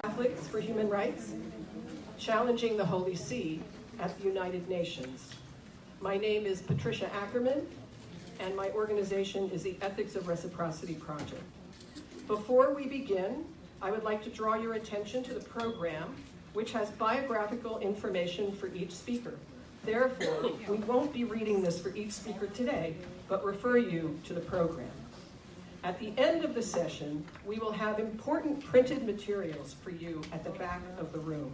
Catholics for Human Rights, challenging the Holy See at the United Nations. My name is Patricia Ackerman, and my organization is the Ethics of Reciprocity Project. Before we begin, I would like to draw your attention to the program, which has biographical information for each speaker. Therefore, we won't be reading this for each speaker today, but refer you to the program. At the end of the session, we will have important printed materials for you at the back of the room.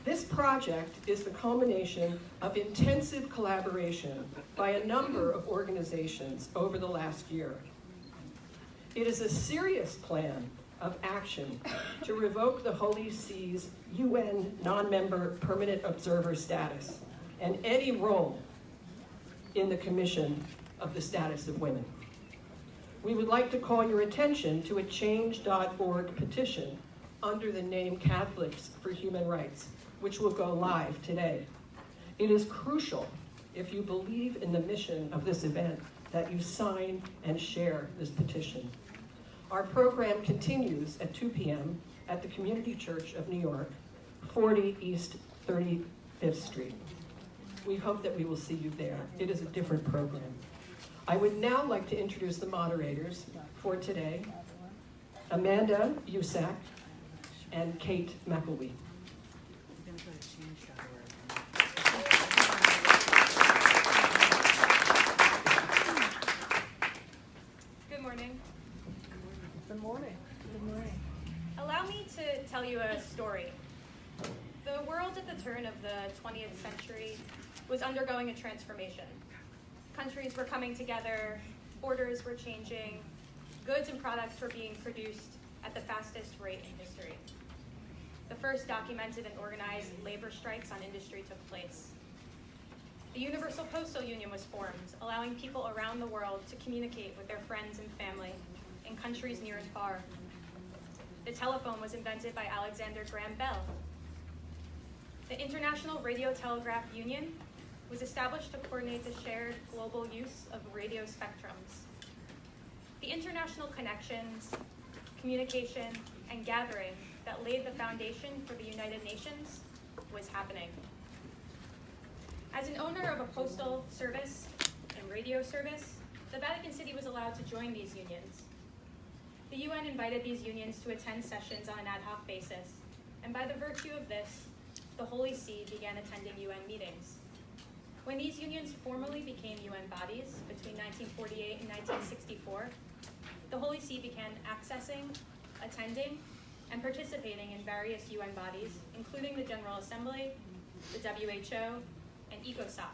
This project is the culmination of intensive collaboration by a number of organizations over the last year. It is a serious plan of action to revoke the Holy See's UN non-member permanent observer status and any role in the Commission of the Status of Women. We would like to call your attention to a change.org petition under the name Catholics for Human Rights, which will go live today. It is crucial, if you believe in the mission of this event, that you sign and share this petition. Our program continues at 2 p.m. at the Community Church of New York, 40 East 35th Street. We hope that we will see you there. It is a different program. I would now like to introduce the moderators for today, Amanda Ussak and Kate McElwee. Good morning. Good morning. Good morning. Allow me to tell you a story. The world at the turn of the 20th century was undergoing a transformation. Countries were coming together, borders were changing, goods and products were being produced at the fastest rate in history. The first documented and organized labor strikes on industry took place. The Universal Postal Union was formed, allowing people around the world to communicate with their friends and family in countries near and far. The telephone was invented by Alexander Graham Bell. The International Radio Telegraph Union was established to coordinate the shared global use of radio spectrums. The international connections, communication, and gathering that laid the foundation for the United Nations was happening. As an owner of a postal service and radio service, the Vatican City was allowed to join these unions. The UN invited these unions to attend sessions on an ad hoc basis, and by the virtue of this, the Holy See began attending UN meetings. When these unions formally became UN bodies between 1948 and 1964, the Holy See began accessing, attending, and participating in various UN bodies, including the General Assembly, the WHO, and ECOSOC.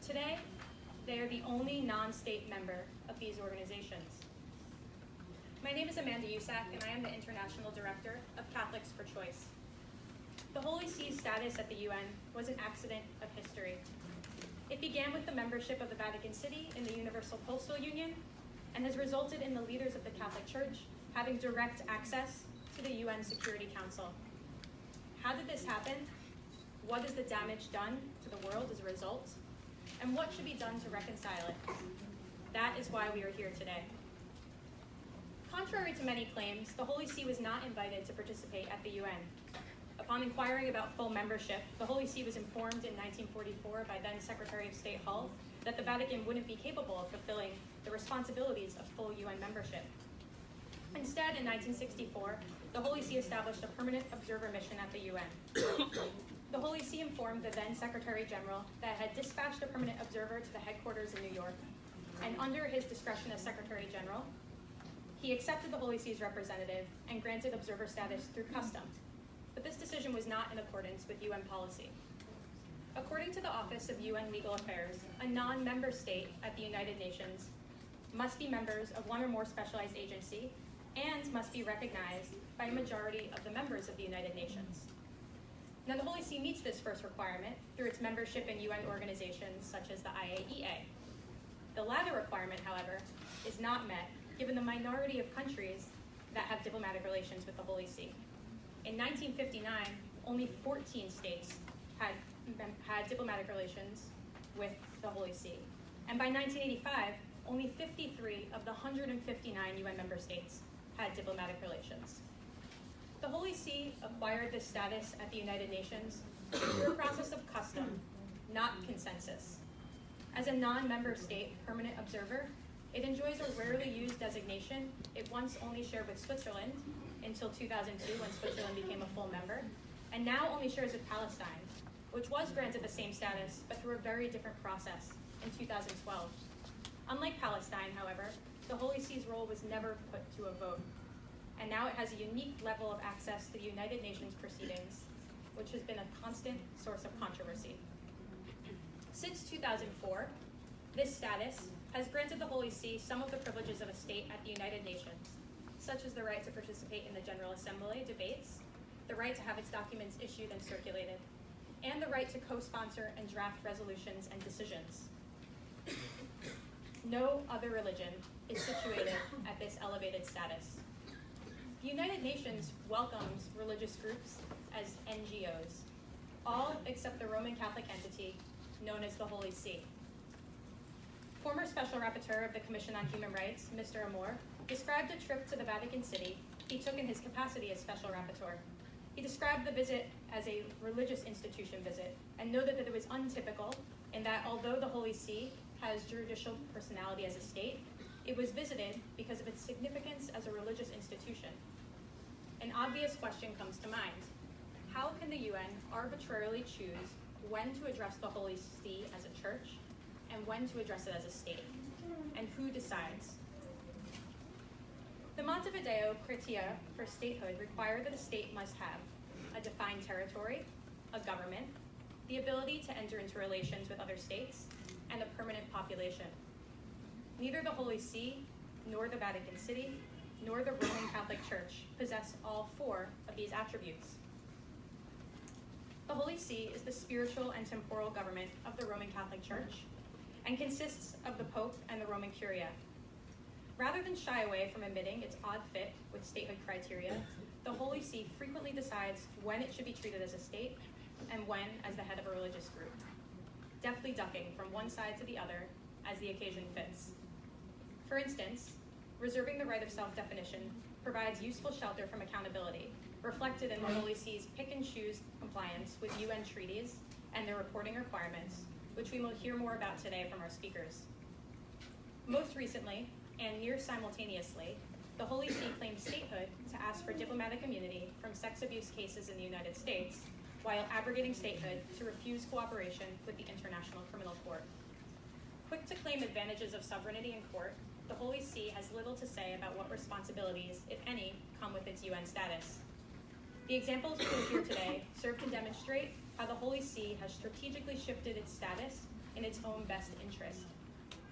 Today, They are the only non-state member of these organizations. My name is Amanda Ussak, and I am the International Director of Catholics for Choice. The Holy See's status at the UN was an accident of history. It began with the membership of the Vatican City in the Universal Postal Union and has resulted in the leaders of the Catholic Church having direct access to the UN Security Council. How did this happen? What is the damage done to the world as a result? And what should be done to reconcile it? That is why we are here today. Contrary to many claims, the Holy See was not invited to participate at the UN. Upon inquiring about full membership, the Holy See was informed in 1944 by then Secretary of State Hull that the Vatican wouldn't be capable of fulfilling the responsibilities of full UN membership. Instead, in 1964, the Holy See established a permanent observer mission at the UN. The Holy See informed the then Secretary General that it had dispatched a permanent observer to the headquarters in New York, and under his discretion as Secretary General, he accepted the Holy See's representative and granted observer status through custom. But this decision was not in accordance with UN policy. According to the Office of UN Legal Affairs, a non-member state at the United Nations must be members of one or more specialized agency and must be recognized by a majority of the members of the United Nations. Now, the Holy See meets this first requirement through its membership in UN organizations such as the IAEA. The latter requirement, however, is not met given the minority of countries that have diplomatic relations with the Holy See. In 1959, only 14 states had diplomatic relations with the Holy See. And by 1985, only 53 of the 159 UN member states had diplomatic relations. The Holy See acquired this status at the United Nations through a process of custom, not consensus. As a non-member state permanent observer, it enjoys a rarely used designation it once only shared with Switzerland until 2002 when Switzerland became a full member, and now only shares with Palestine, which was granted the same status, but through a very different process in 2012. Unlike Palestine, however, the Holy See's role was never put to a vote, and now it has a unique level of access to the United Nations proceedings, which has been a constant source of controversy. Since 2004, this status has granted the Holy See some of the privileges of a state at the United Nations, such as the right to participate in the General Assembly debates, the right to have its documents issued and circulated, and the right to co-sponsor and draft resolutions and decisions. No other religion is situated at this elevated status. The United Nations welcomes religious groups as NGOs, all except the Roman Catholic entity known as the Holy See. Former Special Rapporteur of the Commission on Human Rights, Mr. Amor, described a trip to the Vatican City he took in his capacity as Special Rapporteur. He described the visit as a religious institution visit and noted that it was untypical in that although the Holy See has judicial personality as a state, it was visited because of its significance as a religious institution. An obvious question comes to mind. How can the UN arbitrarily choose when to address the Holy See as a church and when to address it as a state? And who decides? The Montevideo criteria for statehood require that a state must have a defined territory, a government, the ability to enter into relations with other states, and a permanent population. Neither the Holy See, nor the Vatican City, nor the Roman Catholic Church possess all four of these attributes. The Holy See is the spiritual and temporal government of the Roman Catholic Church and consists of the Pope and the Roman Curia. Rather than shy away from admitting its odd fit with statehood criteria, the Holy See frequently decides when it should be treated as a state and when as the head of a religious group, deftly ducking from one side to the other as the occasion fits. For instance, reserving the right of self-definition provides useful shelter from accountability, reflected in the Holy See's pick-and-choose compliance with UN treaties and their reporting requirements, which we will hear more about today from our speakers. Most recently, and near simultaneously, the Holy See claimed statehood to ask for diplomatic immunity from sex abuse cases in the United States, while abrogating statehood to refuse cooperation with the International Criminal Court. Quick to claim advantages of sovereignty in court, the Holy See has little to say about what responsibilities, if any, come with its UN status. The examples we will hear today serve to demonstrate how the Holy See has strategically shifted its status in its own best interest,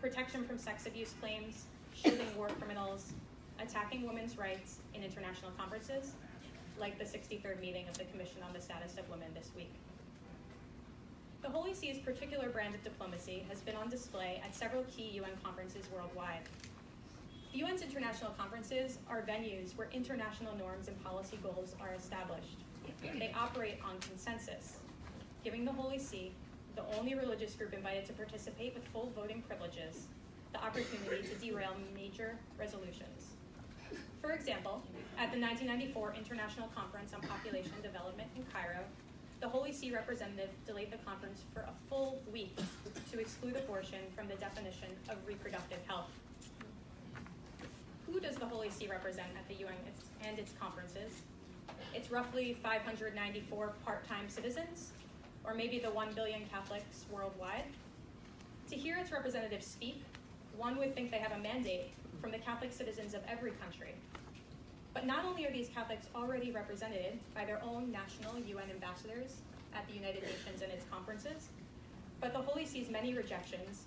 protection from sex abuse claims, shielding war criminals, attacking women's rights in international conferences, like the 63rd meeting of the Commission on the Status of Women this week. The Holy See's particular brand of diplomacy has been on display at several key UN conferences worldwide. The UN's international conferences are venues where international norms and policy goals are established. They operate on consensus, giving the Holy See, the only religious group invited to participate with full voting privileges, the opportunity to derail major resolutions. For example, at the 1994 International Conference on Population Development in Cairo, the Holy See representative delayed the conference for a full week to exclude abortion from the definition of reproductive health. Who does the Holy See represent at the UN and its conferences? It's roughly 594 part-time citizens, or maybe the 1 billion Catholics worldwide. To hear its representatives speak, one would think they have a mandate from the Catholic citizens of every country. But not only are these Catholics already represented by their own national UN ambassadors at the United Nations and its conferences, but the Holy See's many rejections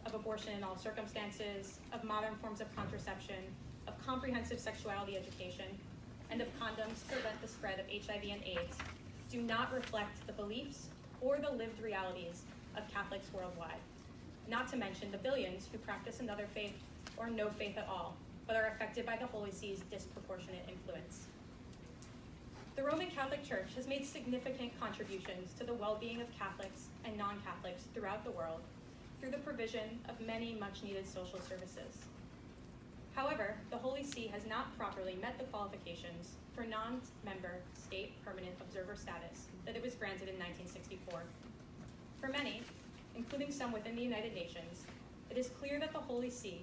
of abortion in all circumstances, of modern forms of contraception, of comprehensive sexuality education, and of condoms to prevent the spread of HIV and AIDS do not reflect the beliefs or the lived realities of Catholics worldwide, not to mention the billions who practice another faith or no faith at all, but are affected by the Holy See's disproportionate influence. The Roman Catholic Church has made significant contributions to the well-being of Catholics and non-Catholics throughout the world through the provision of many much-needed social services. However, the Holy See has not properly met the qualifications for non-member state permanent observer status that it was granted in 1964. For many, including some within the United Nations, it is clear that the Holy See,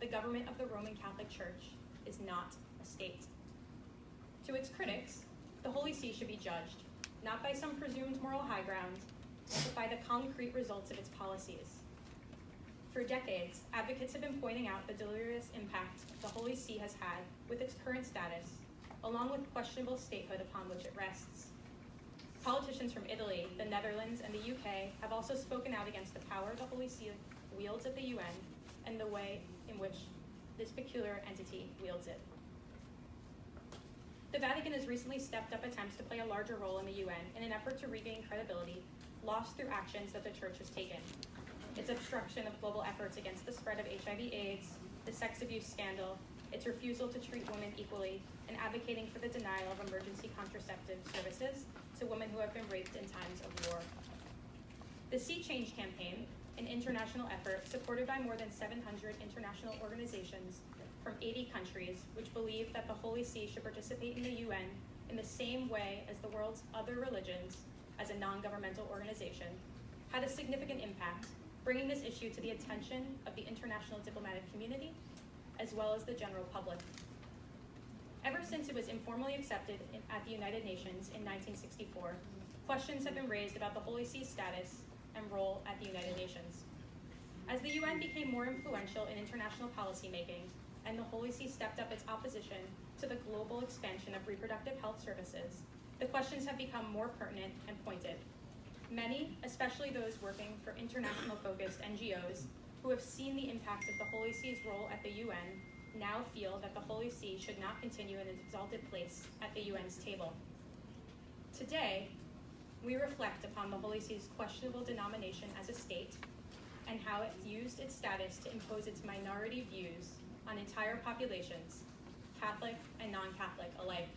the government of the Roman Catholic Church, is not a state. To its critics, the Holy See should be judged, not by some presumed moral high ground, but by the concrete results of its policies. For decades, advocates have been pointing out the deleterious impact the Holy See has had with its current status, along with questionable statehood upon which it rests. Politicians from Italy, the Netherlands, and the UK have also spoken out against the power the Holy See wields at the UN and the way in which this peculiar entity wields it. The Vatican has recently stepped up attempts to play a larger role in the UN in an effort to regain credibility lost through actions that the Church has taken. Its obstruction of global efforts against the spread of HIV/AIDS, the sex abuse scandal, its refusal to treat women equally, and advocating for the denial of emergency contraceptive services to women who have been raped in times of war. The Sea Change campaign, an international effort supported by more than 700 international organizations from 80 countries, which believe that the Holy See should participate in the UN in the same way as the world's other religions as a non-governmental organization, had a significant impact, bringing this issue to the attention of the international diplomatic community, as well as the general public. Ever since it was informally accepted at the United Nations in 1964, questions have been raised about the Holy See's status and role at the United Nations. As the UN became more influential in international policymaking, and the Holy See stepped up its opposition to the global expansion of reproductive health services, the questions have become more pertinent and pointed. Many, especially those working for international-focused NGOs, who have seen the impact of the Holy See's role at the UN, now feel that the Holy See should not continue in its exalted place at the UN's table. Today, we reflect upon the Holy See's questionable denomination as a state and how it used its status to impose its minority views on entire populations, Catholic and non-Catholic alike.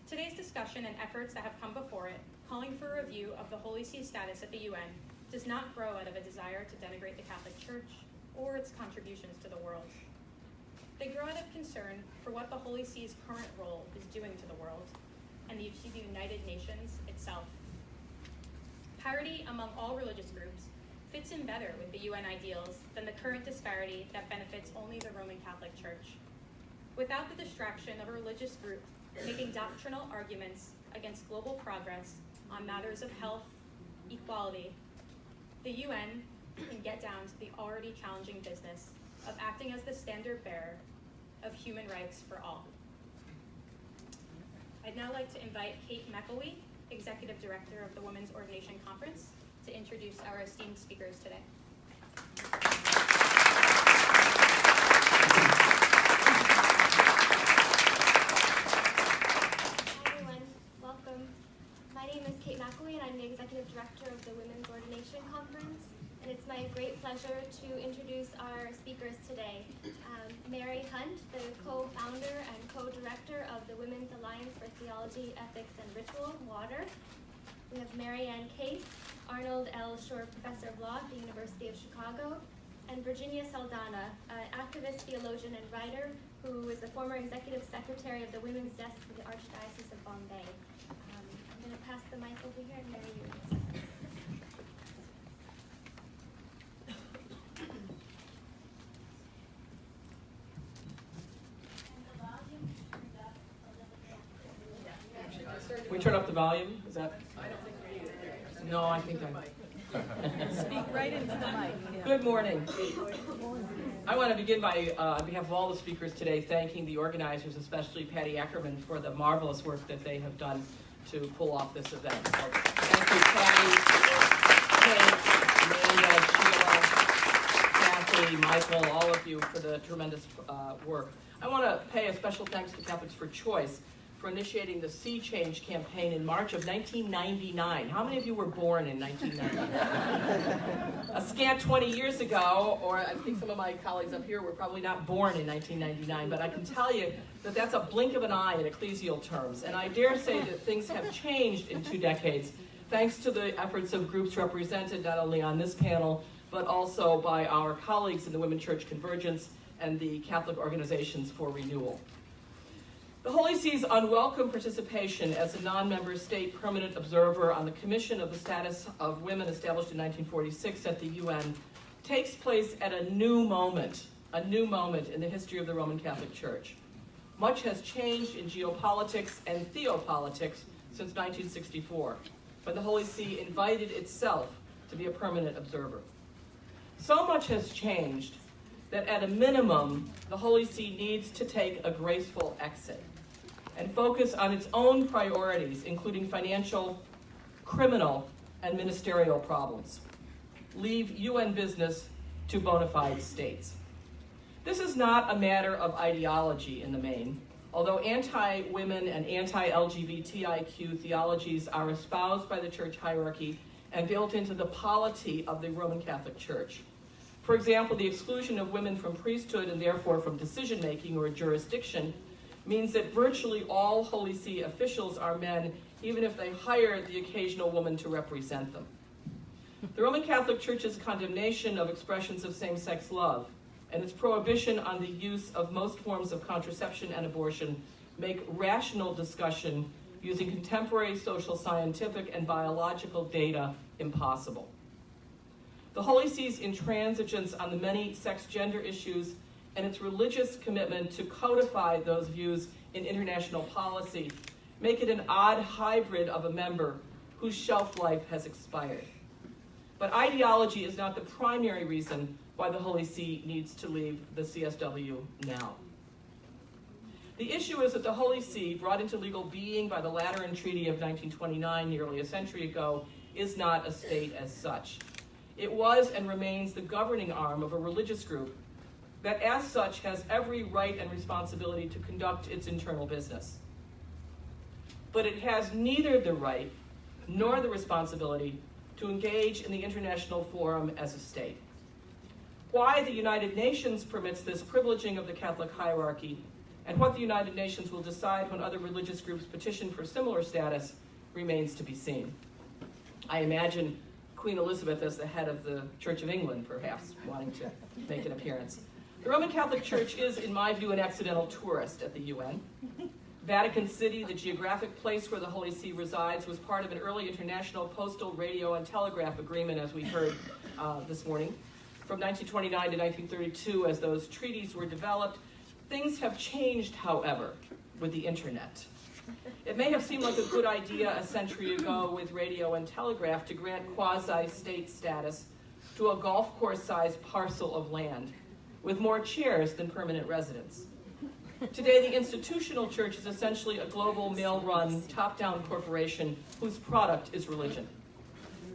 Today's discussion and efforts that have come before it, calling for a review of the Holy See's status at the UN, does not grow out of a desire to denigrate the Catholic Church or its contributions to the world. They grow out of concern for what the Holy See's current role is doing to the world and the United Nations itself. Parity among all religious groups fits in better with the UN ideals than the current disparity that benefits only the Roman Catholic Church. Without the distraction of a religious group making doctrinal arguments against global progress on matters of health, equality, the UN can get down to the already challenging business of acting as the standard bearer of human rights for all. I'd now like to invite Kate McElwee, Executive Director of the Women's Ordination Conference, to introduce our esteemed speakers today. my great pleasure to introduce our speakers today. Mary Hunt, the co-founder and co-director of the Women's Alliance for Theology, Ethics, and Ritual, WATER. We have Mary Ann Case, Arnold L. Shore Professor of Law at the University of Chicago, and Virginia Saldanha, an activist, theologian, and writer who is the former executive secretary of the Women's Desk for the Archdiocese of Bombay. I'm going to pass the mic over here and Mary, you. We turn up the volume? Is that? I don't think we need it. No, I think I. Speak right into the mic. Yeah. Good morning. I want to begin by, on behalf of all the speakers today, thanking the organizers, especially Patty Ackerman, for the marvelous work that they have done to pull off this event. So, thank you, Patty, Amanda, Sheila, Kathy, Michael, all of you for the tremendous work. I want to pay a special thanks to Catholics for Choice for initiating the Sea Change campaign in March of 1999. How many of you were born in 1999? A scant 20 years ago, or I think some of my colleagues up here were probably not born in 1999, but I can tell you that that's a blink of an eye in ecclesial terms. And I dare say that things have changed in 2 decades, thanks to the efforts of groups represented not only on this panel, but also by our colleagues in the Women Church Convergence and the Catholic Organizations for Renewal. The Holy See's unwelcome participation as a non-member state permanent observer on the Commission of the Status of Women established in 1946 at the UN takes place at a new moment in the history of the Roman Catholic Church. Much has changed in geopolitics and theopolitics since 1964, when the Holy See invited itself to be a permanent observer. So much has changed that at a minimum, the Holy See needs to take a graceful exit and focus on its own priorities, including financial, criminal, and ministerial problems. Leave UN business to bona fide states. This is not a matter of ideology in the main, although anti-women and anti-LGBTIQ theologies are espoused by the church hierarchy and built into the polity of the Roman Catholic Church. For example, the exclusion of women from priesthood and therefore from decision-making or jurisdiction means that virtually all Holy See officials are men, even if they hire the occasional woman to represent them. The Roman Catholic Church's condemnation of expressions of same-sex love and its prohibition on the use of most forms of contraception and abortion make rational discussion using contemporary social, scientific, and biological data impossible. The Holy See's intransigence on the many sex-gender issues and its religious commitment to codify those views in international policy make it an odd hybrid of a member whose shelf life has expired. But ideology is not the primary reason why the Holy See needs to leave the CSW now. The issue is that the Holy See, brought into legal being by the Lateran Treaty of 1929, nearly a century ago, is not a state as such. It was and remains the governing arm of a religious group that as such has every right and responsibility to conduct its internal business. But it has neither the right nor the responsibility to engage in the international forum as a state. Why the United Nations permits this privileging of the Catholic hierarchy, and what the United Nations will decide when other religious groups petition for similar status, remains to be seen. I imagine Queen Elizabeth as the head of the Church of England, perhaps, wanting to make an appearance. The Roman Catholic Church is, in my view, an accidental tourist at the UN. Vatican City, the geographic place where the Holy See resides, was part of an early international postal, radio, and telegraph agreement, as we heard this morning. From 1929 to 1932, as those treaties were developed, things have changed, however, with the internet. It may have seemed like a good idea a century ago with radio and telegraph to grant quasi-state status to a golf course-sized parcel of land with more chairs than permanent residents. Today, the institutional church is essentially a global male-run, top-down corporation whose product is religion.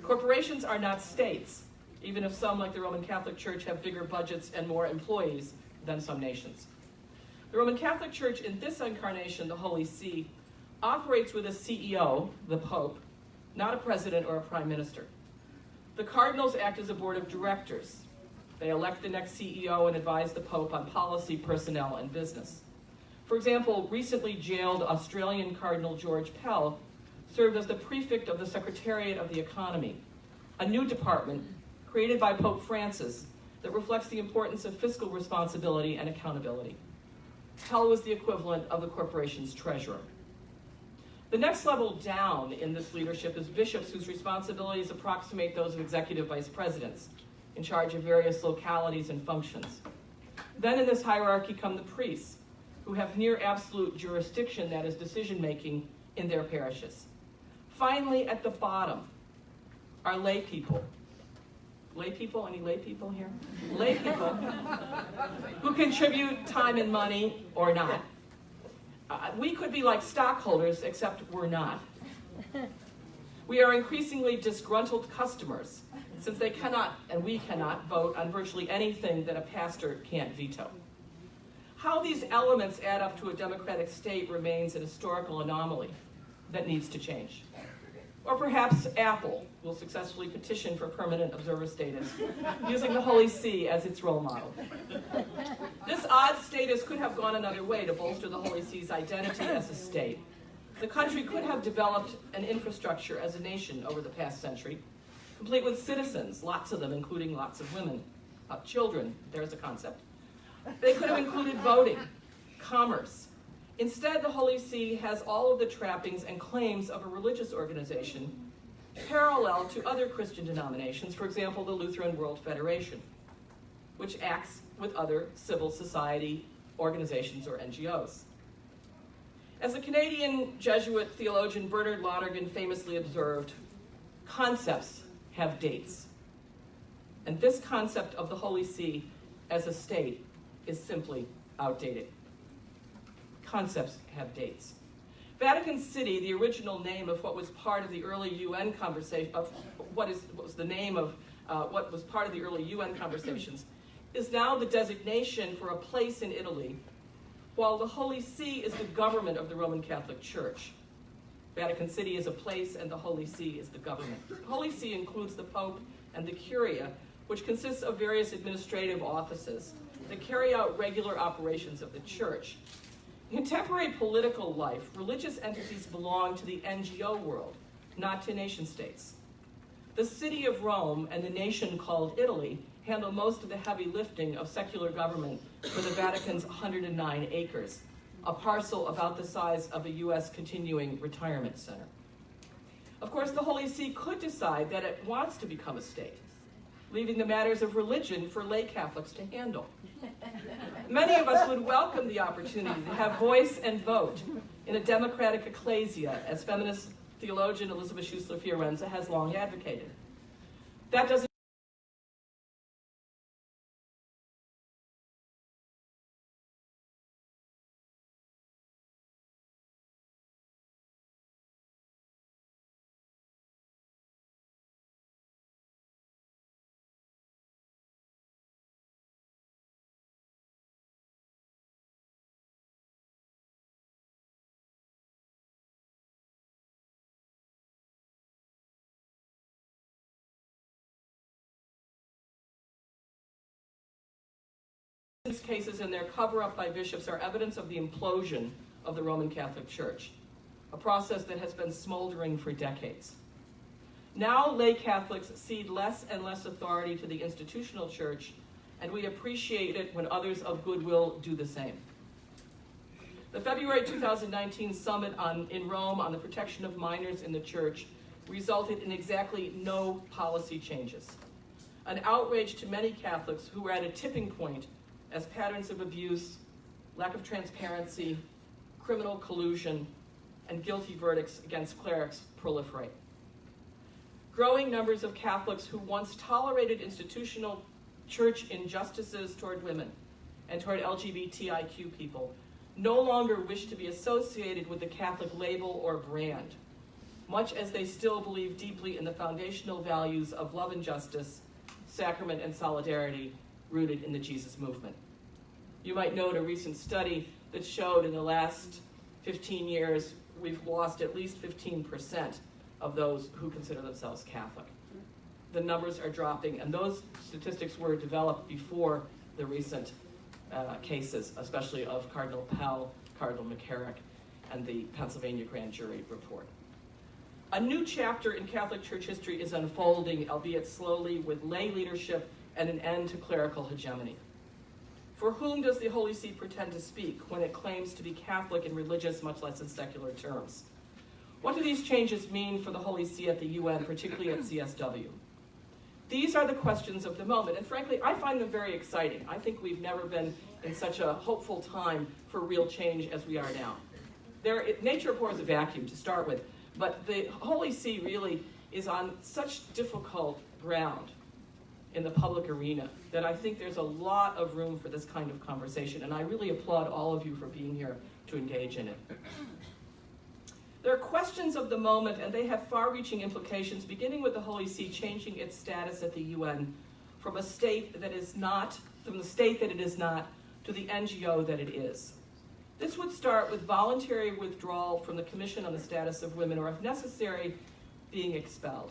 Corporations are not states, even if some, like the Roman Catholic Church, have bigger budgets and more employees than some nations. The Roman Catholic Church, in this incarnation, the Holy See, operates with a CEO, the Pope, not a president or a prime minister. The cardinals act as a board of directors. They elect the next CEO and advise the Pope on policy, personnel, and business. For example, recently jailed Australian Cardinal George Pell served as the prefect of the Secretariat of the Economy, a new department created by Pope Francis that reflects the importance of fiscal responsibility and accountability. Pell was the equivalent of the corporation's treasurer. The next level down in this leadership is bishops whose responsibilities approximate those of executive vice presidents in charge of various localities and functions. Then in this hierarchy come the priests, who have near absolute jurisdiction, that is decision-making, in their parishes. Finally, at the bottom are lay people. Lay people? Any lay people here? Lay people who contribute time and money or not. We could be like stockholders, except we're not. We are increasingly disgruntled customers, since they cannot, and we cannot, vote on virtually anything that a pastor can't veto. How these elements add up to a democratic state remains an historical anomaly that needs to change. Or perhaps Apple will successfully petition for permanent observer status, using the Holy See as its role model. This odd status could have gone another way to bolster the Holy See's identity as a state. The country could have developed an infrastructure as a nation over the past century, complete with citizens, lots of them, including lots of women, children, there's a concept. They could have included voting, commerce. Instead, the Holy See has all of the trappings and claims of a religious organization parallel to other Christian denominations, for example, the Lutheran World Federation, which acts with other civil society organizations or NGOs. As the Canadian Jesuit theologian Bernard Lonergan famously observed, concepts have dates. And this concept of the Holy See as a state is simply outdated. Concepts have dates. Vatican City, the original name of what was part of the early UN conversation, what was the name of what was part of the early UN conversations, is now the designation for a place in Italy, while the Holy See is the government of the Roman Catholic Church. Vatican City is a place and the Holy See is the government. The Holy See includes the Pope and the Curia, which consists of various administrative offices that carry out regular operations of the Church. In contemporary political life, religious entities belong to the NGO world, not to nation states. The city of Rome and the nation called Italy handle most of the heavy lifting of secular government for the Vatican's 109 acres, a parcel about the size of a U.S. continuing retirement center. Of course, the Holy See could decide that it wants to become a state, leaving the matters of religion for lay Catholics to handle. Many of us would welcome the opportunity to have voice and vote in a democratic ecclesia, as feminist theologian Elizabeth Schussler Fiorenza has long advocated. That doesn't cases and their cover-up by bishops are evidence of the implosion of the Roman Catholic Church, a process that has been smoldering for decades. Now lay Catholics cede less and less authority to the institutional church, and we appreciate it when others of goodwill do the same. The February 2019 summit in Rome on the protection of minors in the church resulted in exactly no policy changes, an outrage to many Catholics who were at a tipping point as patterns of abuse, lack of transparency, criminal collusion, and guilty verdicts against clerics proliferate. Growing numbers of Catholics who once tolerated institutional church injustices toward women and toward LGBTIQ people no longer wish to be associated with the Catholic label or brand, much as they still believe deeply in the foundational values of love and justice, sacrament and solidarity, rooted in the Jesus movement. You might note a recent study that showed in the last 15 years, we've lost at least 15% of those who consider themselves Catholic. the numbers are dropping, and those statistics were developed before the recent cases, especially of Cardinal Pell, Cardinal McCarrick, and the Pennsylvania grand jury report. A new chapter in Catholic Church history is unfolding, albeit slowly, with lay leadership and an end to clerical hegemony. For whom does the Holy See pretend to speak when it claims to be Catholic in religious, much less in secular terms? What do these changes mean for the Holy See at the UN, particularly at CSW? These are the questions of the moment, and frankly, I find them very exciting. I think we've never been in such a hopeful time for real change as we are now. Nature abhors a vacuum to start with, but the Holy See really is on such difficult ground in the public arena that I think there's a lot of room for this kind of conversation, and I really applaud all of you for being here to engage in it. There are questions of the moment, and they have far-reaching implications, beginning with the Holy See changing its status at the UN from a state that is not, from the state that it is not, to the NGO that it is. This would start with voluntary withdrawal from the Commission on the Status of Women, or if necessary, being expelled.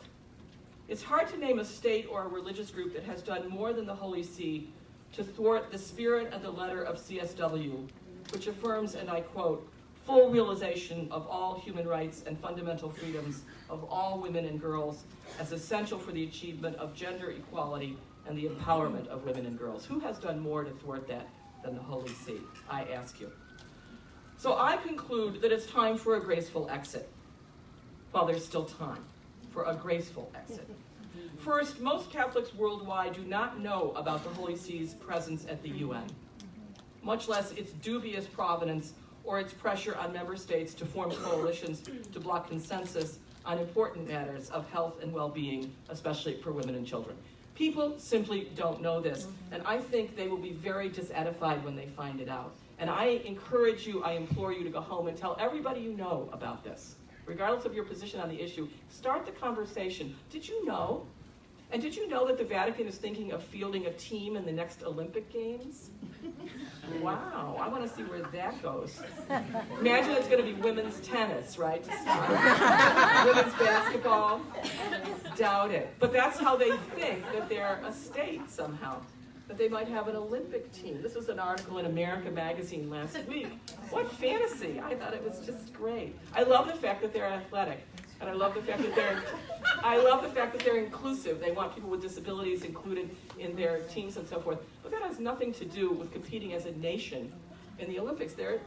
It's hard to name a state or a religious group that has done more than the Holy See to thwart the spirit and the letter of CSW, which affirms, and I quote, full realization of all human rights and fundamental freedoms of all women and girls as essential for the achievement of gender equality and the empowerment of women and girls. Who has done more to thwart that than the Holy See? I ask you. So I conclude that it's time for a graceful exit. Well, there's still time for a graceful exit. First, most Catholics worldwide do not know about the Holy See's presence at the UN, much less its dubious provenance or its pressure on member states to form coalitions to block consensus on important matters of health and well-being, especially for women and children. People simply don't know this, and I think they will be very disedified when they find it out. And I encourage you, I implore you to go home and tell everybody you know about this, regardless of your position on the issue. Start the conversation. Did you know? And did you know that the Vatican is thinking of fielding a team in the next Olympic Games? Wow, I want to see where that goes. Imagine it's going to be women's tennis, right, to start. Women's basketball. Doubt it. But that's how they think that they're a state somehow, that they might have an Olympic team. This was an article in America Magazine last week. What fantasy. I thought it was just great. I love the fact that they're athletic. And I love the fact that they're inclusive. They want people with disabilities included in their teams and so forth. But that has nothing to do with competing as a nation in the Olympics. Their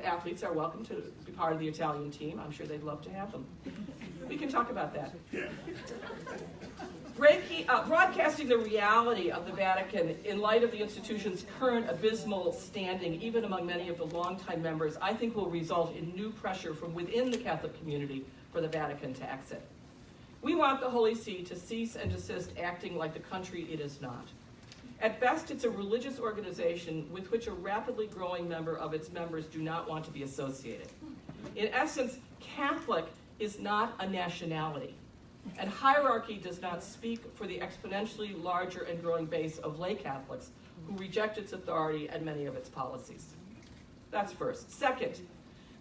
athletes are welcome to be part of the Italian team. I'm sure they'd love to have them. We can talk about that. Broadcasting the reality of the Vatican in light of the institution's current abysmal standing, even among many of the longtime members, I think will result in new pressure from within the Catholic community for the Vatican to exit. We want the Holy See to cease and desist acting like the country it is not. At best, it's a religious organization with which a rapidly growing number of its members do not want to be associated. In essence, Catholic is not a nationality, and hierarchy does not speak for the exponentially larger and growing base of lay Catholics who reject its authority and many of its policies. That's first. Second,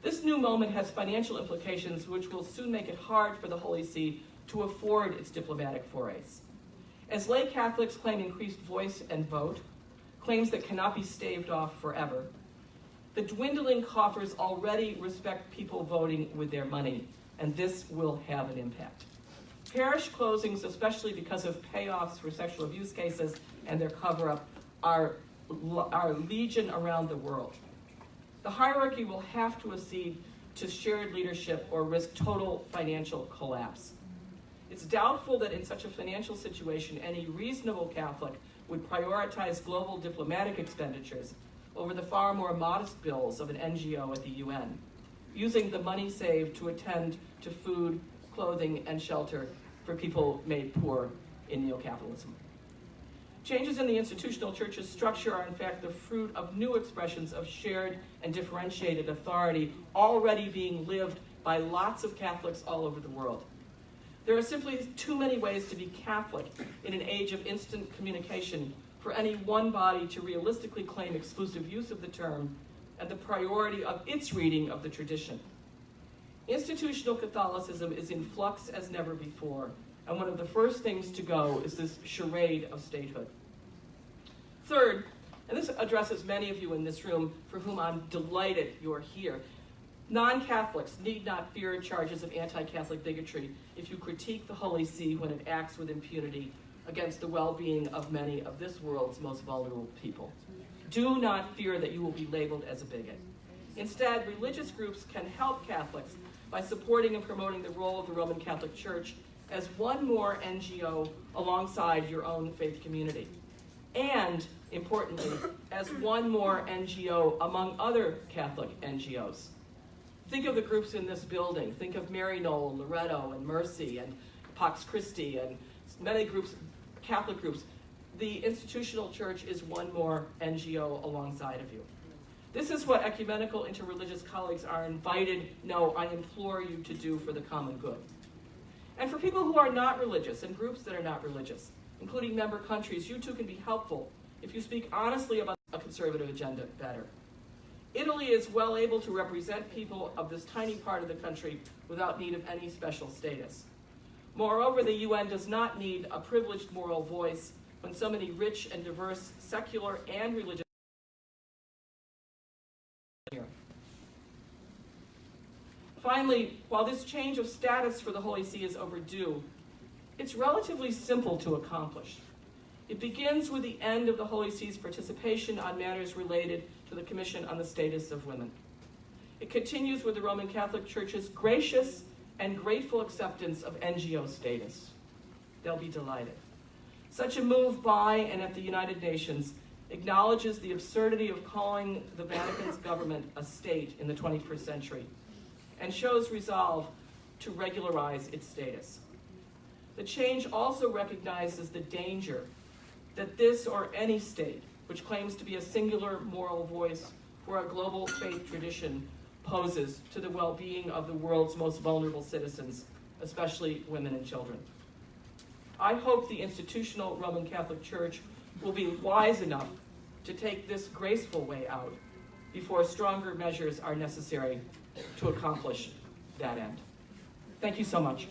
this new moment has financial implications which will soon make it hard for the Holy See to afford its diplomatic forays. As lay Catholics claim increased voice and vote, claims that cannot be staved off forever, the dwindling coffers already respect people voting with their money, and this will have an impact. Parish closings, especially because of payoffs for sexual abuse cases and their cover-up, are legion around the world. The hierarchy will have to accede to shared leadership or risk total financial collapse. It's doubtful that in such a financial situation, any reasonable Catholic would prioritize global diplomatic expenditures over the far more modest bills of an NGO at the UN, using the money saved to attend to food, clothing, and shelter for people made poor in neo-capitalism. Changes in the institutional church's structure are in fact the fruit of new expressions of shared and differentiated authority already being lived by lots of Catholics all over the world. There are simply too many ways to be Catholic in an age of instant communication for any one body to realistically claim exclusive use of the term and the priority of its reading of the tradition. Institutional Catholicism is in flux as never before, And one of the first things to go is this charade of statehood. Third, and this addresses many of you in this room for whom I'm delighted you're here, non-Catholics need not fear charges of anti-Catholic bigotry if you critique the Holy See when it acts with impunity against the well-being of many of this world's most vulnerable people. Do not fear that you will be labeled as a bigot. Instead, religious groups can help Catholics by supporting and promoting the role of the Roman Catholic Church as one more NGO alongside your own faith community. And, importantly, as one more NGO among other Catholic NGOs. Think of the groups in this building. Think of Mary Knoll, Loretto, and Mercy, and Pax Christi, and many groups, Catholic groups. The institutional church is one more NGO alongside of you. This is what ecumenical interreligious colleagues are invited, no, I implore you to do for the common good. And for people who are not religious and groups that are not religious, including member countries, you too can be helpful if you speak honestly about a conservative agenda better. Italy is well able to represent people of this tiny part of the country without need of any special status. Moreover, the UN does not need a privileged moral voice when so many rich and diverse secular and religious here. Finally, while this change of status for the Holy See is overdue, it's relatively simple to accomplish. It begins with the end of the Holy See's participation on matters related to the Commission on the Status of Women. It continues with the Roman Catholic Church's gracious and grateful acceptance of NGO status. They'll be delighted. Such a move by and at the United Nations acknowledges the absurdity of calling the Vatican's government a state in the 21st century and shows resolve to regularize its status. The change also recognizes the danger that this or any state, which claims to be a singular moral voice for a global faith tradition, poses to the well-being of the world's most vulnerable citizens, especially women and children. I hope the institutional Roman Catholic Church will be wise enough to take this graceful way out before stronger measures are necessary to accomplish that end. Thank you so much.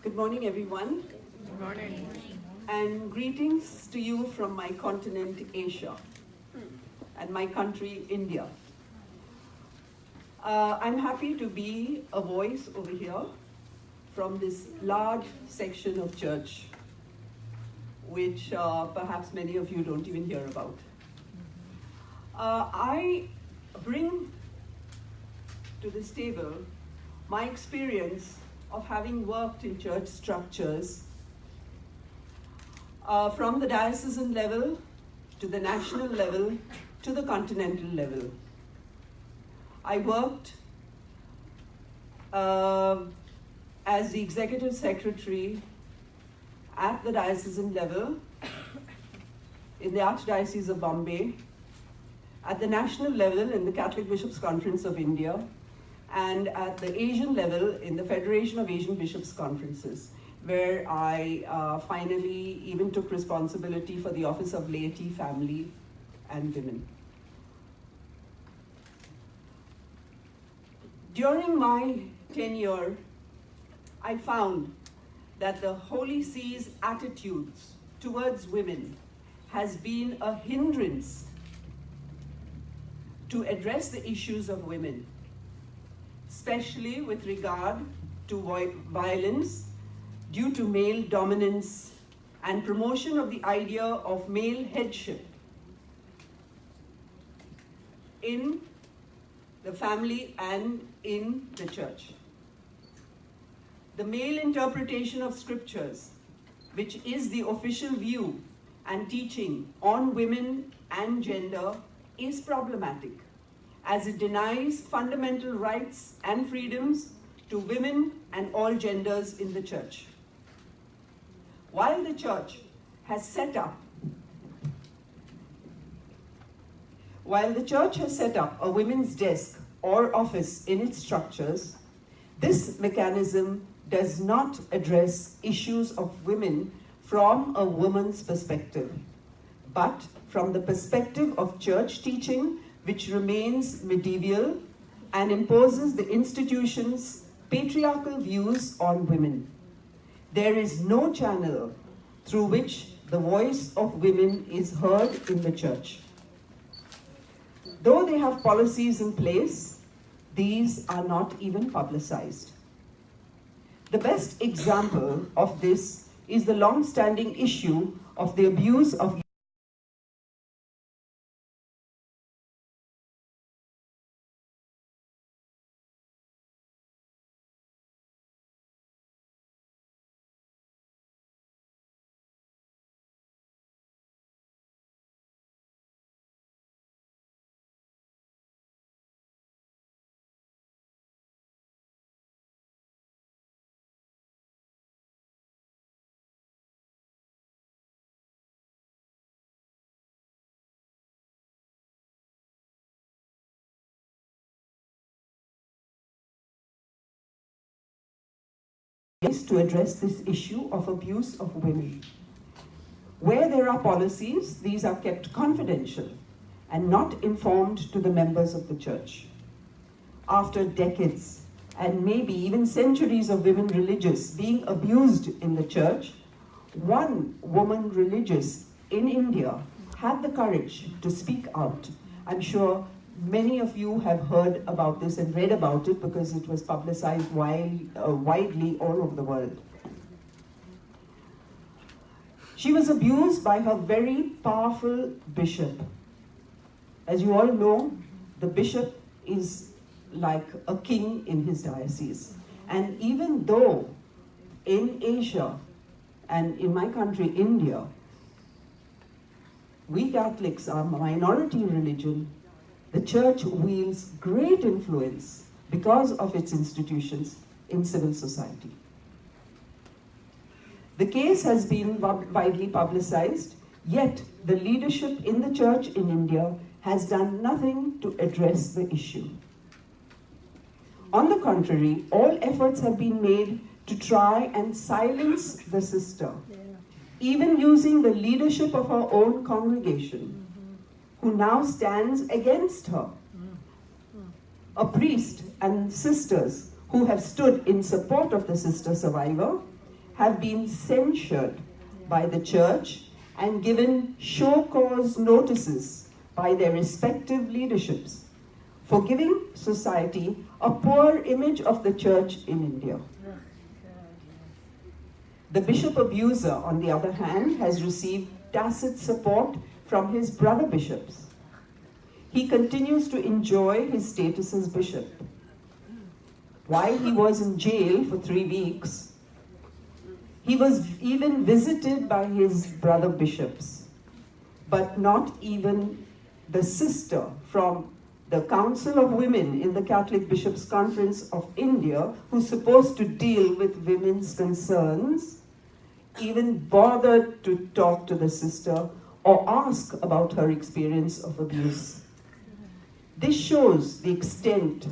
Good morning, everyone. Good morning. And greetings to you from my continent, Asia, and my country, India. I'm happy to be a voice over here from this large section of church, which perhaps many of you don't even hear about. I bring to this table my experience of having worked in church structures from the diocesan level to the national level to the continental level. I worked as the executive secretary at the diocesan level in the Archdiocese of Bombay, at the national level in the Catholic Bishops' Conference of India, and at the Asian level in the Federation of Asian Bishops' Conferences, where I finally even took responsibility for the Office of Laity, Family, and Women. During my tenure, I found that the Holy See's attitudes towards women has been a hindrance to address the issues of women, especially with regard to violence due to male dominance and promotion of the idea of male headship in the family and in the church. The male interpretation of scriptures, which is the official view and teaching on women and gender is problematic, as it denies fundamental rights and freedoms to women and all genders in the church. While the church has set up a women's desk or office in its structures, this mechanism does not address issues of women from a woman's perspective, but from the perspective of church teaching, which remains medieval and imposes the institution's patriarchal views on women. There is no channel through which the voice of women is heard in the church. Though they have policies in place, these are not even publicized. The best example of this is the long-standing issue of the abuse of to address this issue of abuse of women. Where there are policies, these are kept confidential and not informed to the members of the church. After decades and maybe even centuries of women religious being abused in the church, one woman religious in India had the courage to speak out. I'm sure many of you have heard about this and read about it because it was publicized widely all over the world. She was abused by her very powerful bishop. As you all know, the bishop is like a king in his diocese. And even though in Asia and in my country, India, we Catholics are a minority religion, the church wields great influence because of its institutions in civil society. The case has been widely publicized, yet the leadership in the church in India has done nothing to address the issue. On the contrary, all efforts have been made to try and silence the sister, even using the leadership of her own congregation, who now stands against her. A priest and sisters who have stood in support of the sister survivor have been censured by the church and given show cause notices by their respective leaderships for giving society a poor image of the church in India. The bishop abuser, on the other hand, has received tacit support from his brother bishops. He continues to enjoy his status as bishop. While he was in jail for 3 weeks, he was even visited by his brother bishops, but not even the sister from the Council of Women in the Catholic Bishops' Conference of India, who's supposed to deal with women's concerns, even bothered to talk to the sister or ask about her experience of abuse. This shows the extent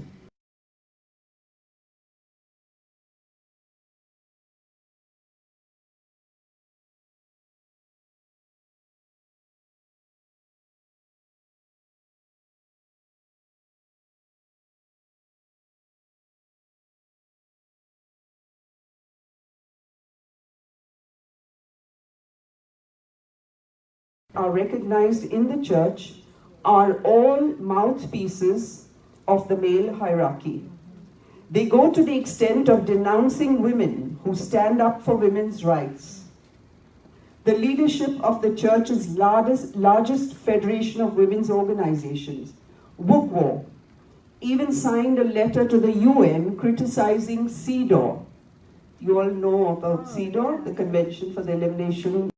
are recognized in the church are all mouthpieces of the male hierarchy. They go to the extent of denouncing women who stand up for women's rights. The leadership of the church's largest federation of women's organizations, WUKWO, even signed a letter to the UN criticizing CEDAW. You all know about CEDAW, the Convention for the Elimination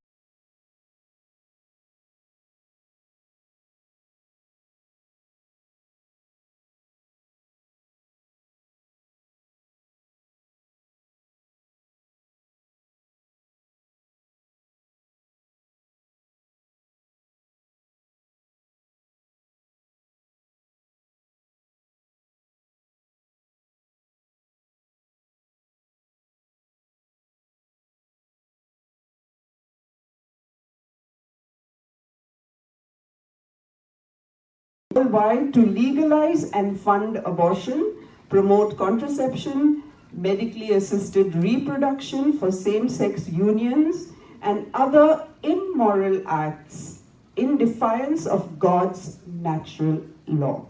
worldwide to legalize and fund abortion, promote contraception, medically assisted reproduction for same-sex unions, and other immoral acts in defiance of God's natural law.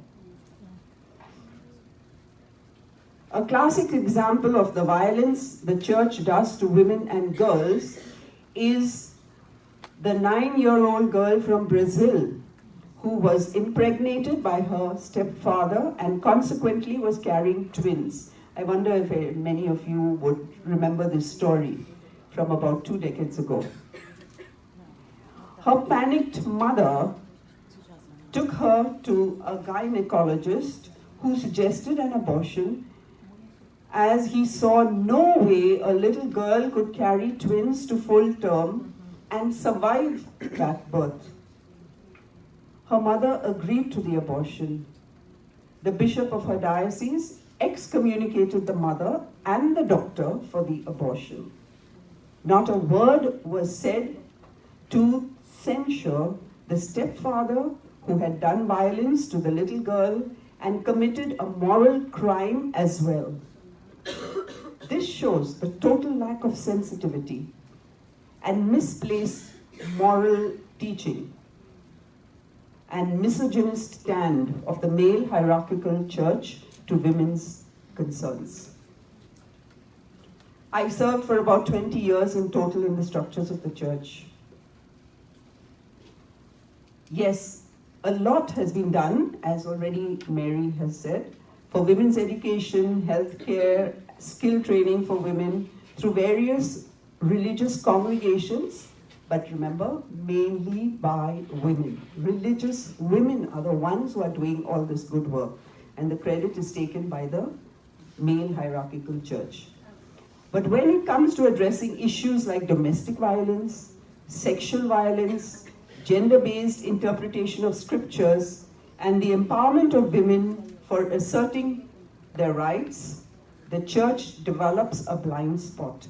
A classic example of the violence the church does to women and girls is the 9-year-old girl from Brazil who was impregnated by her stepfather and consequently was carrying twins. I wonder if many of you would remember this story from about 2 decades ago. Her panicked mother took her to a gynecologist who suggested an abortion, as he saw no way a little girl could carry twins to full term and survive that birth. Her mother agreed to the abortion. The bishop of her diocese excommunicated the mother and the doctor for the abortion. Not a word was said to censure the stepfather who had done violence to the little girl and committed a moral crime as well. This shows the total lack of sensitivity and misplaced moral teaching and misogynist stand of the male hierarchical church to women's concerns. I served for about 20 years in total in the structures of the church. Yes, a lot has been done, as already Mary has said, for women's education, healthcare, skill training for women through various religious congregations, but remember, mainly by women. Religious women are the ones who are doing all this good work, and the credit is taken by the male hierarchical church. But when it comes to addressing issues like domestic violence, sexual violence, gender-based interpretation of scriptures, and the empowerment of women for asserting their rights, the church develops a blind spot.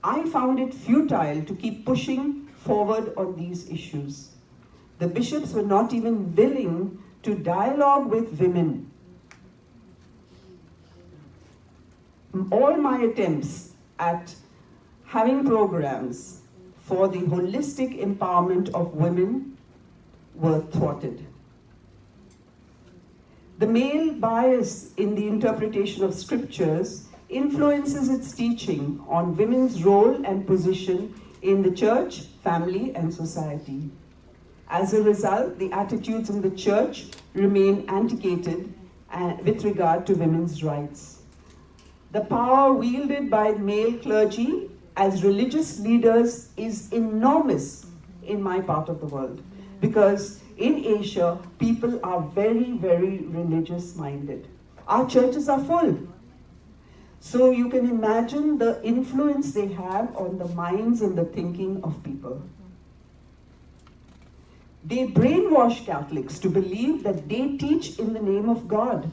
I found it futile to keep pushing forward on these issues. The bishops were not even willing to dialogue with women. All my attempts at having programs for the holistic empowerment of women were thwarted. The male bias in the interpretation of scriptures influences its teaching on women's role and position in the church, family, and society. As a result, the attitudes in the church remain antiquated with regard to women's rights. The power wielded by male clergy as religious leaders is enormous in my part of the world, because in Asia, people are very, very religious minded. Our churches are full. So you can imagine the influence they have on the minds and the thinking of people. They brainwash Catholics to believe that they teach in the name of God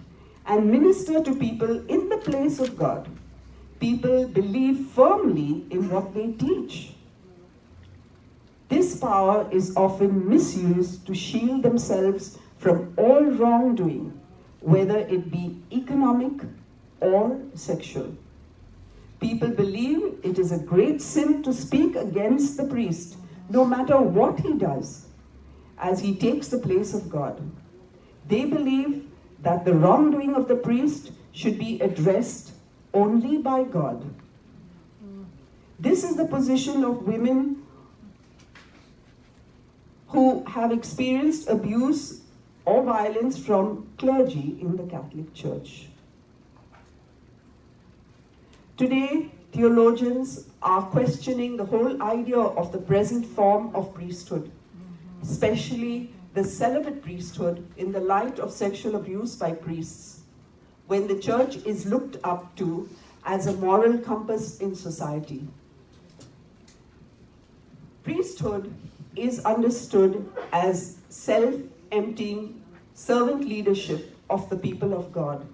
and minister to people in the place of God. People believe firmly in what they teach. This power is often misused to shield themselves from all wrongdoing, whether it be economic or sexual. People believe it is a great sin to speak against the priest, no matter what he does, as he takes the place of God. They believe that the wrongdoing of the priest should be addressed only by God. This is the position of women who have experienced abuse or violence from clergy in the Catholic Church. Today, theologians are questioning the whole idea of the present form of priesthood, especially the celibate priesthood, in the light of sexual abuse by priests, when the church is looked up to as a moral compass in society. Priesthood is understood as self-emptying servant leadership of the people of God.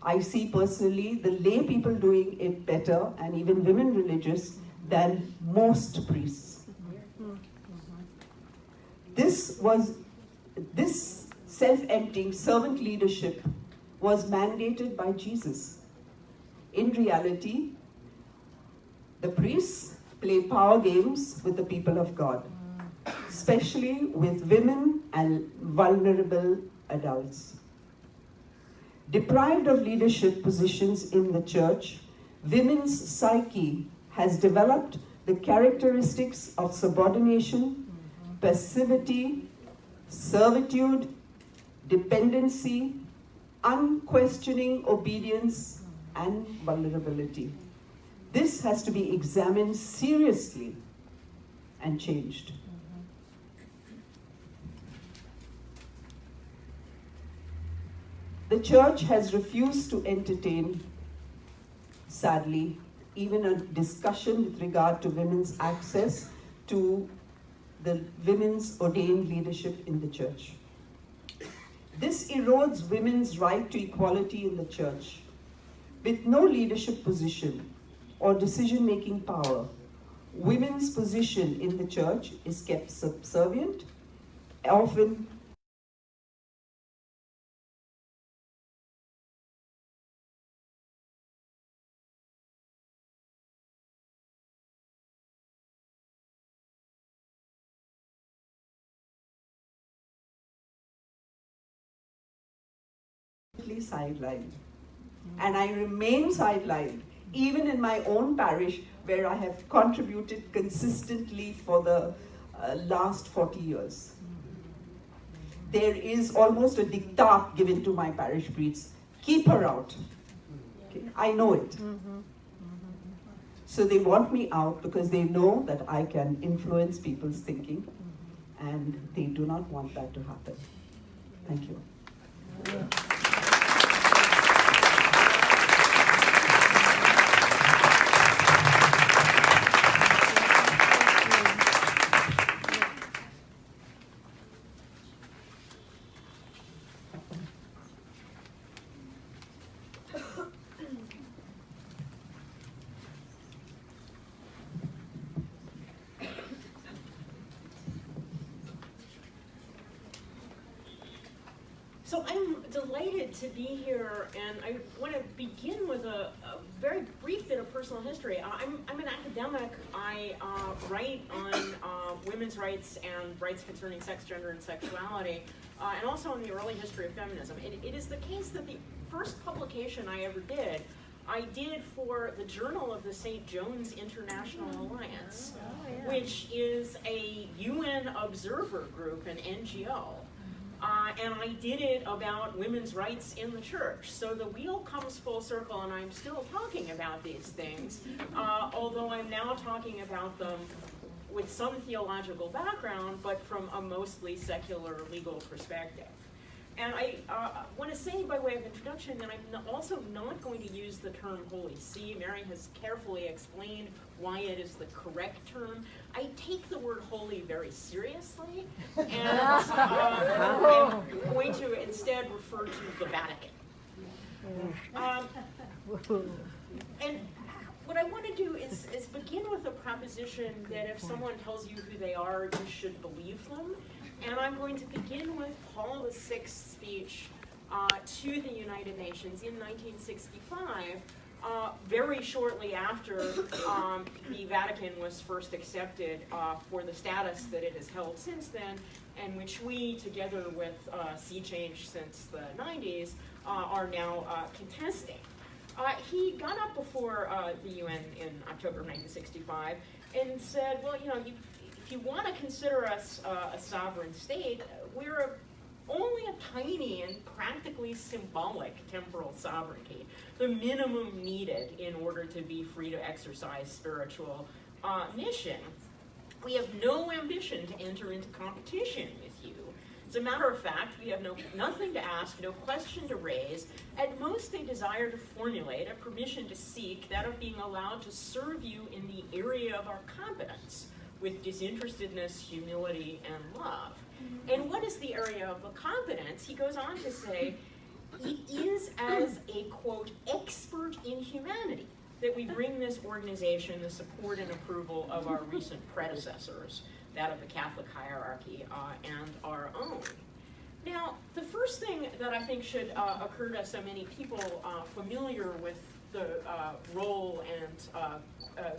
I see personally the lay people doing it better, and even women religious, than most priests. This was this self-emptying servant leadership was mandated by Jesus. In reality, the priests play power games with the people of God, especially with women and vulnerable adults. Deprived of leadership positions in the church, women's psyche has developed the characteristics of subordination, passivity, servitude, dependency, unquestioning obedience, and vulnerability. This has to be examined seriously and changed. The church has refused to entertain, sadly, even a discussion with regard to women's access to the women's ordained leadership in the church. This erodes women's right to equality in the church. With no leadership position or decision-making power, women's position in the church is kept subservient, often sidelined. And I remain sidelined, even in my own parish, where I have contributed consistently for the last 40 years. There is almost a diktat given to my parish priests. Keep her out. Okay? I know it. So they want me out because they know that I can influence people's thinking, and they do not want that to happen. Thank you. So I'm delighted to be here, and I want to begin with a very brief bit of personal history. I'm an academic. I write on women's rights and rights concerning sex, gender, and sexuality, and also on the early history of feminism. It is the case that the first publication I ever did, I did for the Journal of the St. John's International Alliance, which is a UN observer group, an NGO. And I did it about women's rights in the church. So the wheel comes full circle, and I'm still talking about these things, although I'm now talking about them with some theological background, but from a mostly secular legal perspective. And I want to say by way of introduction that I'm also not going to use the term Holy See. Mary has carefully explained why it is the correct term. I take the word holy very seriously, and I'm going to instead refer to the Vatican. And what I want to do is begin with a proposition that if someone tells you who they are, you should believe them. And I'm going to begin with Paul VI's speech to the United Nations in 1965, very shortly after the Vatican was first accepted for the status that it has held since then, and which we, together with sea change since the 90s, are now contesting. He got up before the UN in October 1965 and said, well, you know, if you want to consider us a sovereign state, we're only a tiny and practically symbolic temporal sovereignty, the minimum needed in order to be free to exercise spiritual mission. We have no ambition to enter into competition with you. As a matter of fact, we have nothing to ask, no question to raise. At most, they desire to formulate a permission to seek, that of being allowed to serve you in the area of our competence, with disinterestedness, humility, and love. And what is the area of the competence? He goes on to say, it is as a, quote, expert in humanity that we bring this organization the support and approval of our recent predecessors, that of the Catholic hierarchy, and our own. first thing that I think should occur to so many people familiar with the role and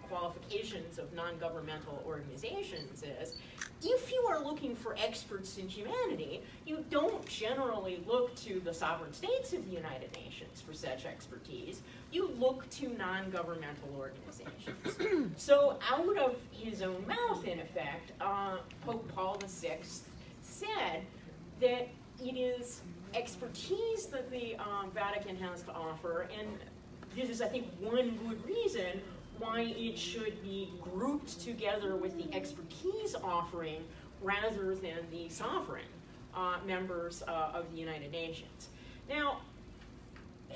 qualifications of non-governmental organizations is, if you are looking for experts in humanity, you don't generally look to the sovereign states of the United Nations for such expertise. You look to non-governmental organizations. So out of his own mouth, in effect, Pope Paul VI said that it is expertise that the Vatican has to offer, and this is, I think, one good reason why it should be grouped together with the expertise offering rather than the sovereign members of the United Nations. Now,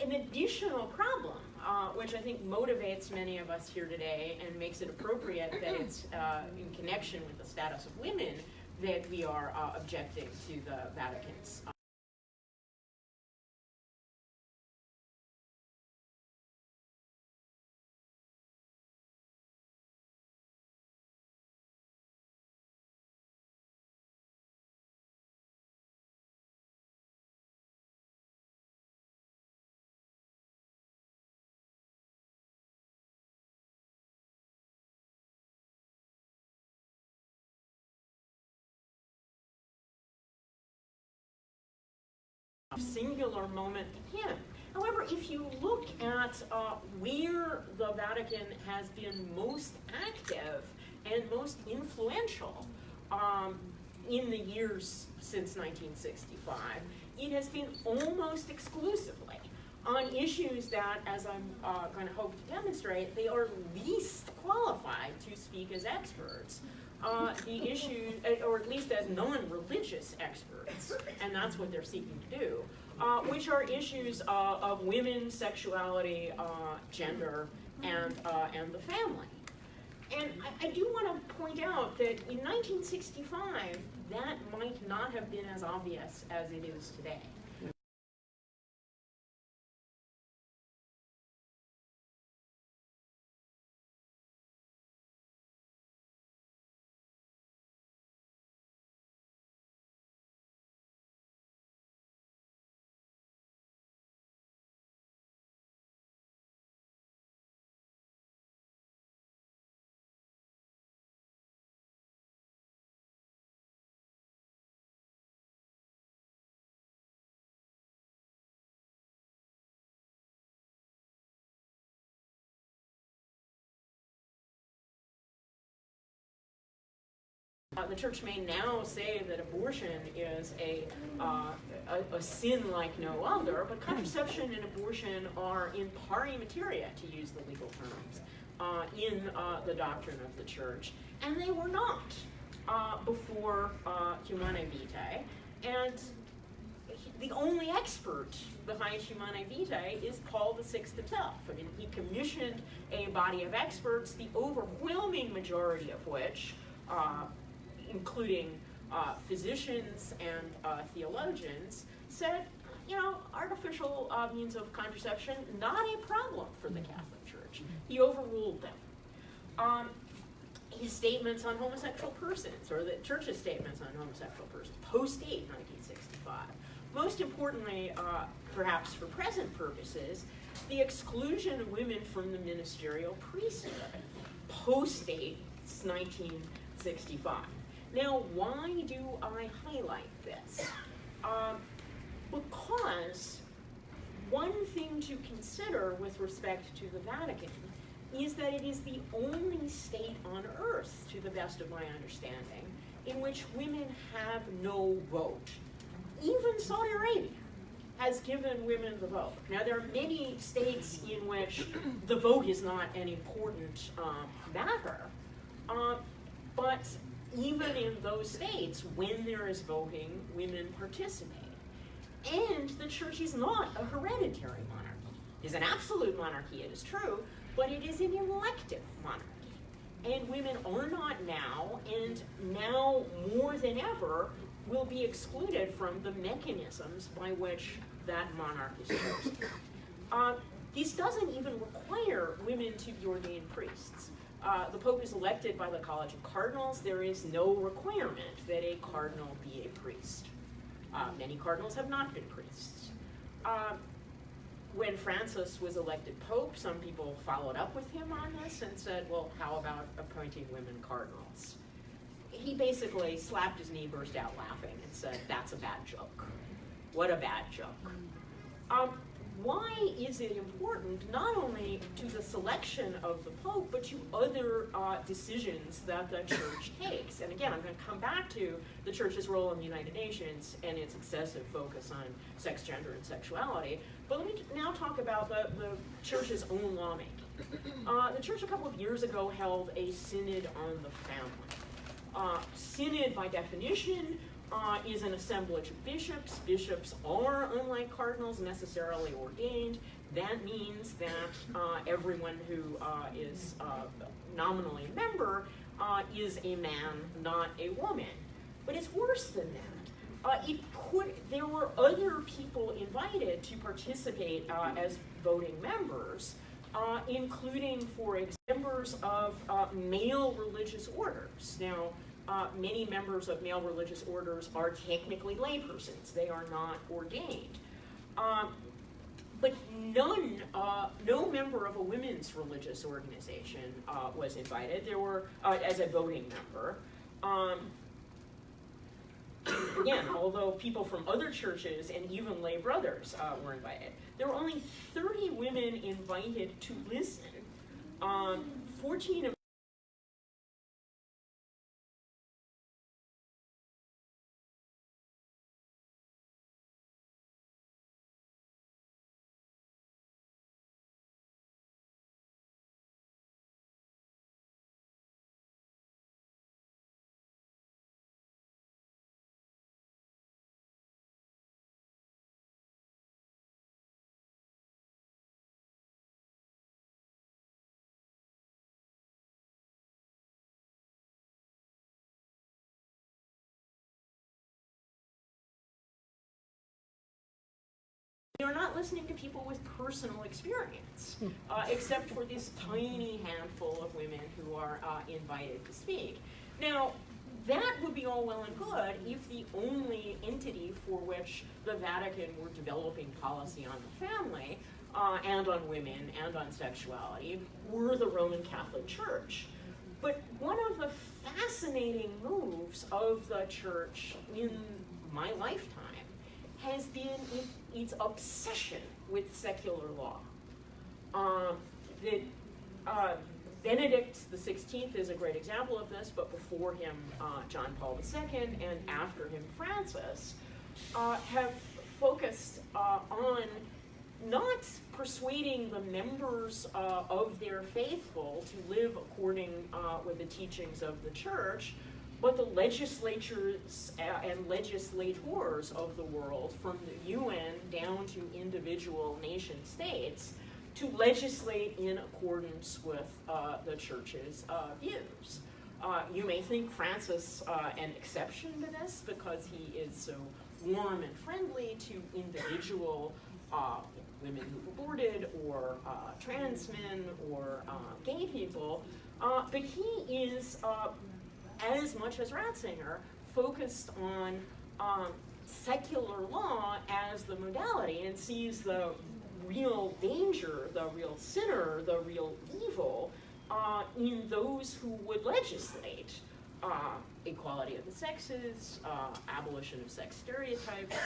an additional problem, which I think motivates many of us here today and makes it appropriate that it's in connection with the status of women that we are objecting to the Vatican's singular moment to him. However, if you look at where the Vatican has been most active and most influential in the years since 1965, it has been almost exclusively on issues that, as I'm going to hope to demonstrate, they are least qualified to speak as experts. The issue, or at least as non-religious experts, and that's what they're seeking to do, which are issues of women, sexuality, gender, and the family. And I do want to point out that in 1965, that might not have been as obvious as it is today. The church may now say that abortion is a sin like no other, but contraception and abortion are in pari materia, to use the legal terms, in the doctrine of the church, and they were not before Humanae Vitae, and the only expert behind Humanae Vitae is Paul VI himself. I mean, he commissioned a body of experts, the overwhelming majority of which, including physicians and theologians, said, you know, artificial means of contraception, not a problem for the Catholic Church. He overruled them. His statements on homosexual persons, or the Church's statements on homosexual persons, post-date 1965. Most importantly, perhaps for present purposes, the exclusion of women from the ministerial priesthood, post-date 1965. Now, why do I highlight this? Because one thing to consider with respect to the Vatican is that it is the only state on earth, to the best of my understanding, in which women have no vote. Even Saudi Arabia has given women the vote. Now, there are many states in which the vote is not an important matter, but even in those states, when there is voting, women participate. And the church is not a hereditary monarchy. It is an absolute monarchy, it is true, but it is an elective monarchy. And women are not now, and now more than ever, will be excluded from the mechanisms by which that monarch is chosen. This doesn't even require women to be ordained priests. The Pope is elected by the College of Cardinals. There is no requirement that a cardinal be a priest. Many cardinals have not been priests. When Francis was elected Pope, some people followed up with him on this and said, well, how about appointing women cardinals? He basically slapped his knee, burst out laughing, and said, that's a bad joke. What a bad joke. Why is it important, not only to the selection of the Pope, but to other decisions that the Church takes? And again, I'm going to come back to the Church's role in the United Nations and its excessive focus on sex, gender, and sexuality. But let me now talk about the Church's own lawmaking. The Church a couple of years ago held a synod on the family. Synod, by definition, is an assemblage of bishops. Bishops are, unlike cardinals, necessarily ordained. That means that everyone who is nominally a member is a man, not a woman. But it's worse than that. There were other people invited to participate as voting members, including, for example, members of male religious orders. Now, many members of male religious orders are technically laypersons. They are not ordained. But no member of a women's religious organization was invited. There were, as a voting member. Again, although people from other churches and even lay brothers were invited, there were only 30 women invited to listen. 14 of They're not listening to people with personal experience, except for this tiny handful of women who are invited to speak. Now, that would be all well and good if the only entity for which the Vatican were developing policy on the family and on women and on sexuality were the Roman Catholic Church. But one of the fascinating moves of the Church in my lifetime has been its obsession with secular law. Benedict XVI is a great example of this, but before him, John Paul II, and after him, Francis, have focused on not persuading the members of their faithful to live according with the teachings of the Church, but the legislatures and legislators of the world, from the UN down to individual nation states, to legislate in accordance with the Church's views. You may think Francis an exception to this because he is so warm and friendly to individual women who've aborted, or trans men, or gay people, but he is, as much as Ratzinger, focused on secular law as the modality and sees the real danger, the real sinner, the real evil in those who would legislate equality of the sexes, abolition of sex stereotypes,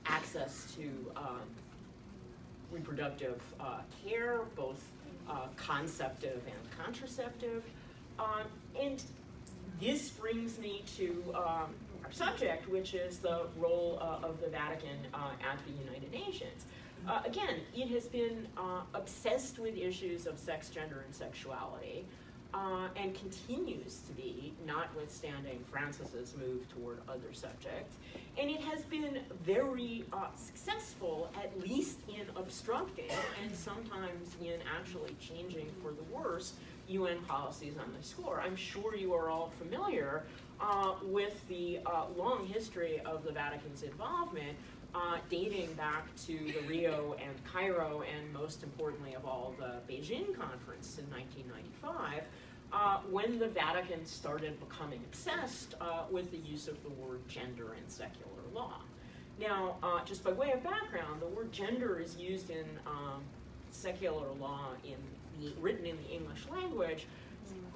access to reproductive care, both conceptive and contraceptive. And this brings me to our subject, which is the role of the Vatican at the United Nations. Again, it has been obsessed with issues of sex, gender, and sexuality, and continues to be, notwithstanding Francis's move toward other subjects. And it has been very successful, at least in obstructing, and sometimes in actually changing for the worse, UN policies on this score. I'm sure you are all familiar with the long history of the Vatican's involvement, dating back to the Rio and Cairo, and most importantly of all, the Beijing conference in 1995, when the Vatican started becoming obsessed with the use of the word gender in secular law. Now, just by way of background, the word gender is used in secular law written in the English language,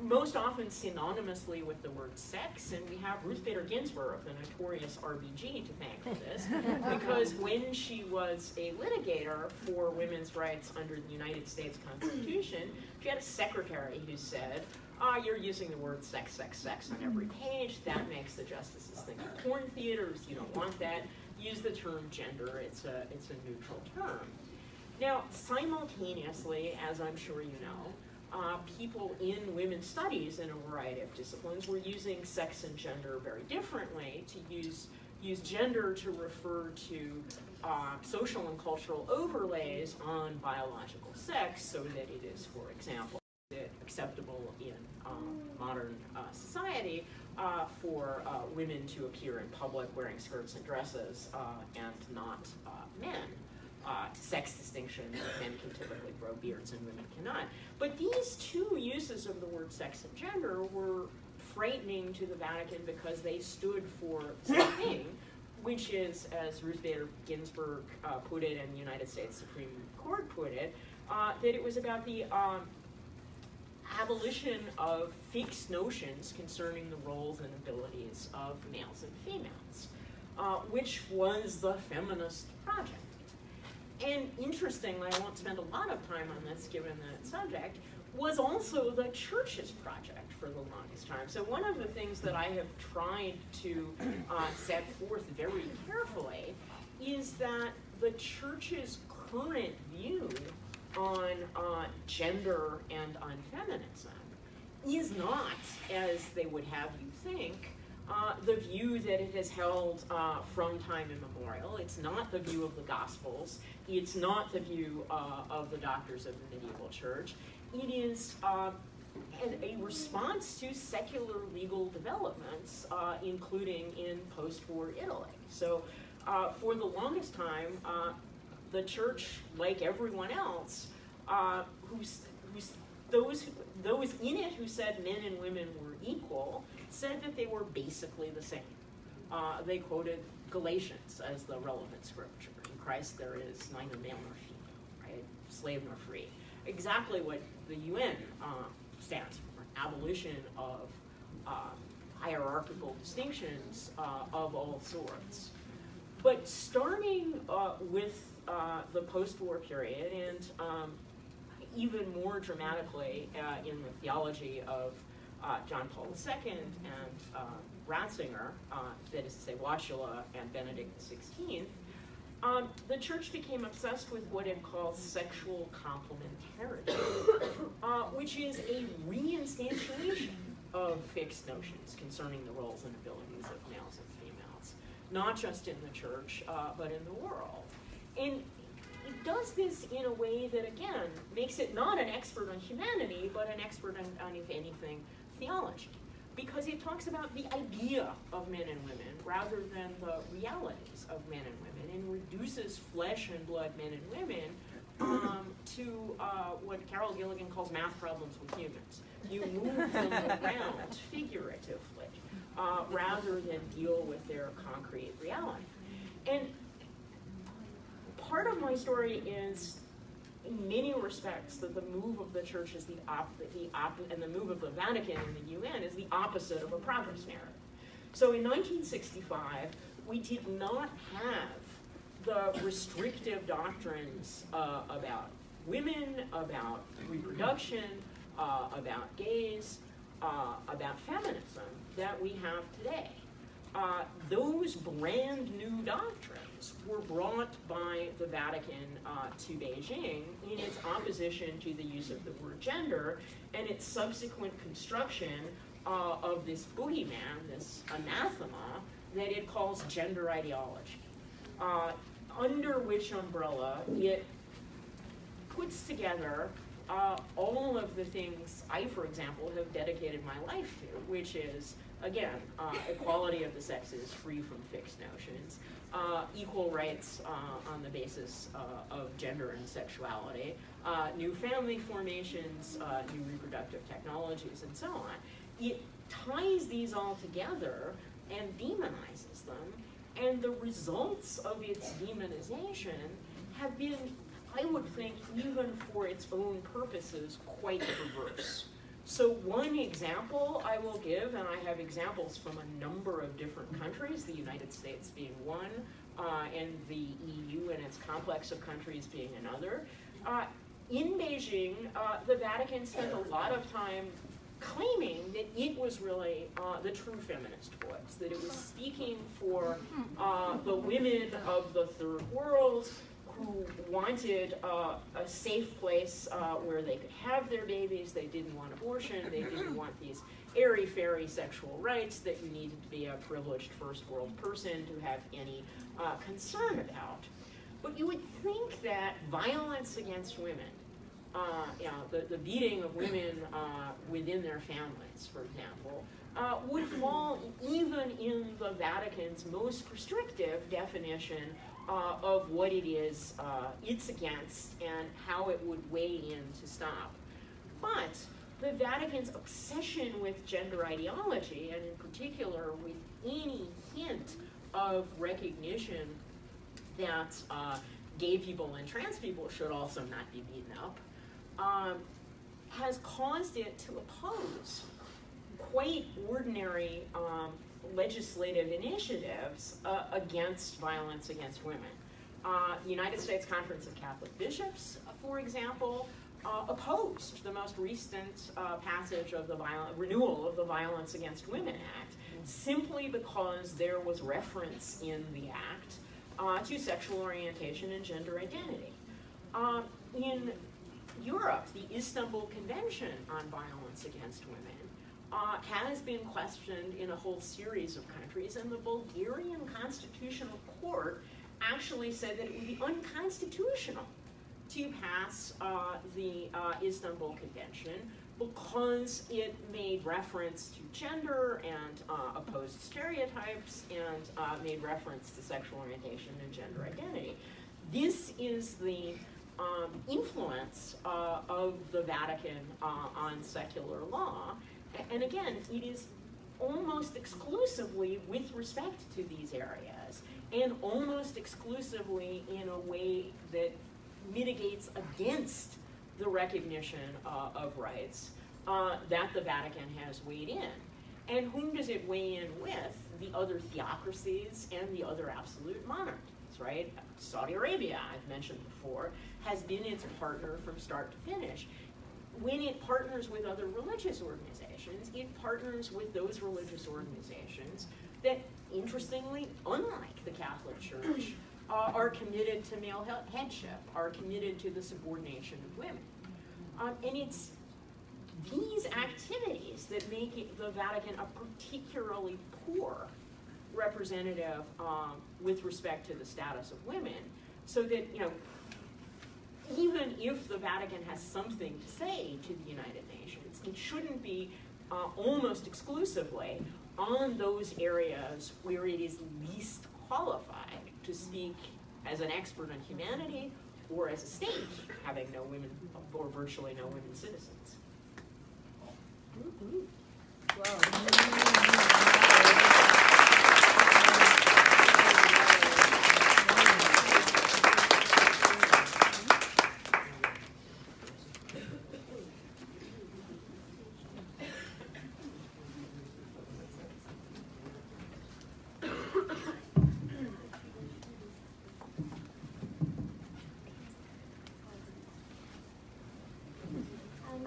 most often synonymously with the word sex, and we have Ruth Bader Ginsburg, the notorious RBG, to thank for this, because when she was a litigator for women's rights under the United States Constitution, she had a secretary who said, you're using the word sex, sex, sex on every page. That makes the justices think of porn theaters. You don't want that. Use the term gender. It's a neutral term. Now, simultaneously, as I'm sure you know, people in women's studies in a variety of disciplines were using sex and gender very differently, to use gender to refer to social and cultural overlays on biological sex, so that it is, for example, acceptable in modern society for women to appear in public wearing skirts and dresses and not men. Sex distinction, men can typically grow beards and women cannot. But these two uses of the word sex and gender were frightening to the Vatican because they stood for something, which is, as Ruth Bader Ginsburg put it and the United States Supreme Court put it, that it was about the abolition of fixed notions concerning the roles and abilities of males and females, which was the feminist project. And interestingly, I won't spend a lot of time on this given the subject, was also the church's project for the longest time. So one of the things that I have tried to set forth very carefully is that the church's current view on gender and on feminism is not, as they would have you think, the view that it has held from time immemorial. It's not the view of the Gospels. It's not the view of the doctors of the medieval church. It is a response to secular legal developments, including in post-war Italy. So for the longest time, the church, like everyone else, those in it who said men and women were equal, said that they were basically the same. They quoted Galatians as the relevant scripture. In Christ there is neither male nor female, right? Slave nor free. Exactly what the UN stands for, abolition of hierarchical distinctions of all sorts. But starting with the post-war period, and even more dramatically in the theology of John Paul II and Ratzinger, that is to say Wauchula and Benedict XVI, the church became obsessed with what it calls sexual complementarity, which is a reinstantiation of fixed notions concerning the roles and abilities of males and females, not just in the church, but in the world. And it does this in a way that, again, makes it not an expert on humanity, but an expert on if anything, theology. Because it talks about the idea of men and women rather than the realities of men and women, and reduces flesh and blood men and women to what Carol Gilligan calls math problems with humans. You move them around figuratively rather than deal with their concrete reality. And part of my story is, in many respects, that the move of the church is and the move of the Vatican and the UN is the opposite of a progress narrative. So in 1965, we did not have the restrictive doctrines about women, about reproduction, about gays, about feminism that we have today. Those brand new doctrines were brought by the Vatican to Beijing in its opposition to the use of the word gender and its subsequent construction of this boogeyman, this anathema, that it calls gender ideology, under which umbrella it puts together all of the things I, for example, have dedicated my life to, which is again, equality of the sexes free from fixed notions, equal rights on the basis of gender and sexuality, new family formations, new reproductive technologies, and so on. It ties these all together and demonizes them, and the results of its demonization have been, I would think, even for its own purposes, quite perverse. So one example I will give, and I have examples from a number of different countries, the United States being one, and the EU and its complex of countries being another. In Beijing, the Vatican spent a lot of time claiming that it was really the true feminist voice, that it was speaking for the women of the third world who wanted a safe place where they could have their babies. They didn't want abortion. They didn't want these airy-fairy sexual rights that you needed to be a privileged first world person to have any concern about. But you would think that violence against women, the beating of women within their families, for example, would fall even in the Vatican's most restrictive definition of what it is it's against and how it would weigh in to stop. But the Vatican's obsession with gender ideology, and in particular with any hint of recognition that gay people and trans people should also not be beaten up, has caused it to oppose quite ordinary legislative initiatives against violence against women. The United States Conference of Catholic Bishops, for example, opposed the most recent passage of the renewal of the Violence Against Women Act, simply because there was reference in the act to sexual orientation and gender identity. In Europe, the Istanbul Convention on Violence Against Women has been questioned in a whole series of countries, and the Bulgarian Constitutional Court actually said that it would be unconstitutional to pass the Istanbul Convention because it made reference to gender and opposed stereotypes and made reference to sexual orientation and gender identity. This is the influence of the Vatican on secular law. And again, it is almost exclusively with respect to these areas, and almost exclusively in a way that mitigates against the recognition of rights that the Vatican has weighed in. And whom does it weigh in with? The other theocracies and the other absolute monarchies, right? Saudi Arabia, I've mentioned before, has been its partner from start to finish. When it partners with other religious organizations, it partners with those religious organizations that, interestingly, unlike the Catholic Church, are committed to male headship, are committed to the subordination of women. And it's these activities that make the Vatican a particularly poor representative with respect to the status of women, so that, even if the Vatican has something to say to the United Nations, it shouldn't be almost exclusively on those areas where it is least qualified to speak as an expert on humanity or as a state, having no women or virtually no women citizens.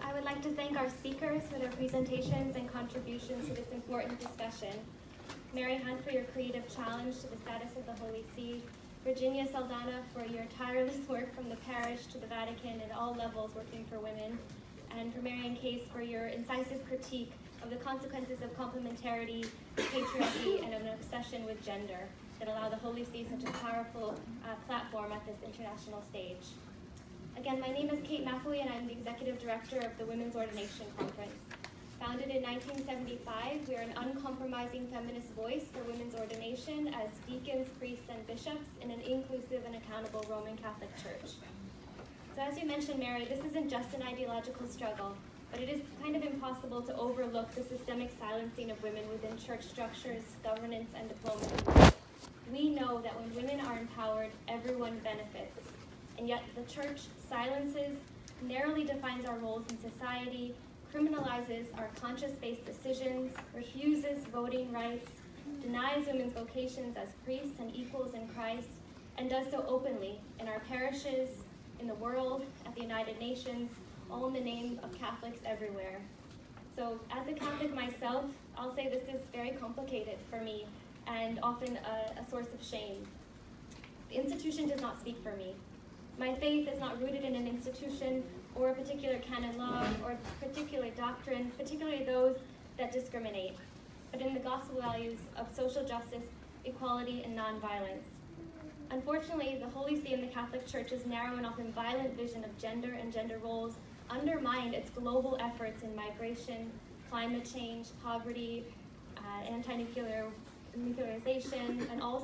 I would like to thank our speakers for their presentations and contributions to this important discussion. Mary Hunt for your creative challenge to the status of the Holy See, Virginia Saldanha for your tireless work from the parish to the Vatican at all levels working for women, and for Marian Case for your incisive critique of the consequences of complementarity, patriarchy, and an obsession with gender that allow the Holy See such a powerful platform at this international stage. Again, my name is Kate McElwee, and I'm the Executive Director of the Women's Ordination Conference. Founded in 1975, we are an uncompromising feminist voice for women's ordination as deacons, priests, and bishops in an inclusive and accountable Roman Catholic Church. So as you mentioned, Mary, this isn't just an ideological struggle, but it is kind of impossible to overlook the systemic silencing of women within church structures, governance, and diplomacy. We know that when women are empowered, everyone benefits. And yet the church silences, narrowly defines our roles in society, criminalizes our conscience-based decisions, refuses voting rights, denies women's vocations as priests and equals in Christ, and does so openly in our parishes, in the world, at the United Nations, all in the name of Catholics everywhere. So as a Catholic myself, I'll say this is very complicated for me and often a source of shame. The institution does not speak for me. My faith is not rooted in an institution or a particular canon law or particular doctrine, particularly those that discriminate, but in the gospel values of social justice, equality, and nonviolence. Unfortunately, the Holy See in the Catholic Church's narrow and often violent vision of gender and gender roles undermined its global efforts in migration, climate change, poverty, anti-nuclearization, and all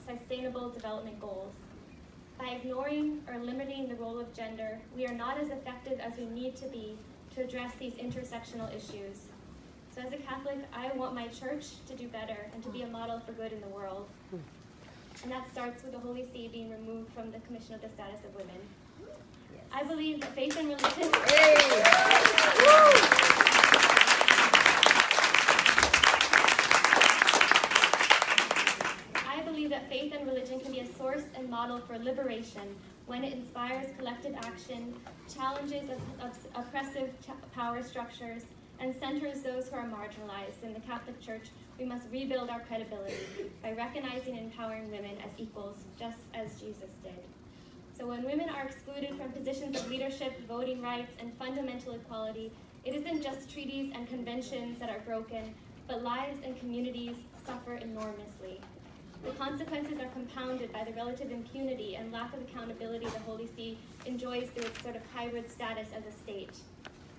sustainable development goals. By ignoring or limiting the role of gender, we are not as effective as we need to be to address these intersectional issues. So as a Catholic, I want my church to do better and to be a model for good in the world. And that starts with the Holy See being removed from the Commission of the Status of Women. I believe that faith and religion... I believe that faith and religion can be a source and model for liberation when it inspires collective action, challenges oppressive power structures, and centers those who are marginalized. In the Catholic Church, we must rebuild our credibility by recognizing and empowering women as equals, just as Jesus did. So when women are excluded from positions of leadership, voting rights, and fundamental equality, it isn't just treaties and conventions that are broken, but lives and communities suffer enormously. The consequences are compounded by the relative impunity and lack of accountability the Holy See enjoys through its sort of hybrid status as a state.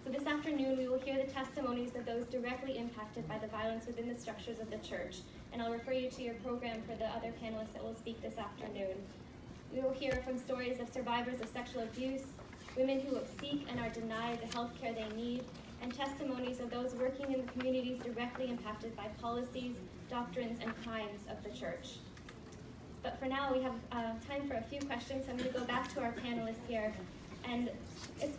So this afternoon, we will hear the testimonies of those directly impacted by the violence within the structures of the church. And I'll refer you to your program for the other panelists that will speak this afternoon. We will hear from stories of survivors of sexual abuse, women who seek and are denied the health care they need, and testimonies of those working in the communities directly impacted by policies, doctrines, and crimes of the church. But for now, we have time for a few questions. So I'm going to go back to our panelists here. And it's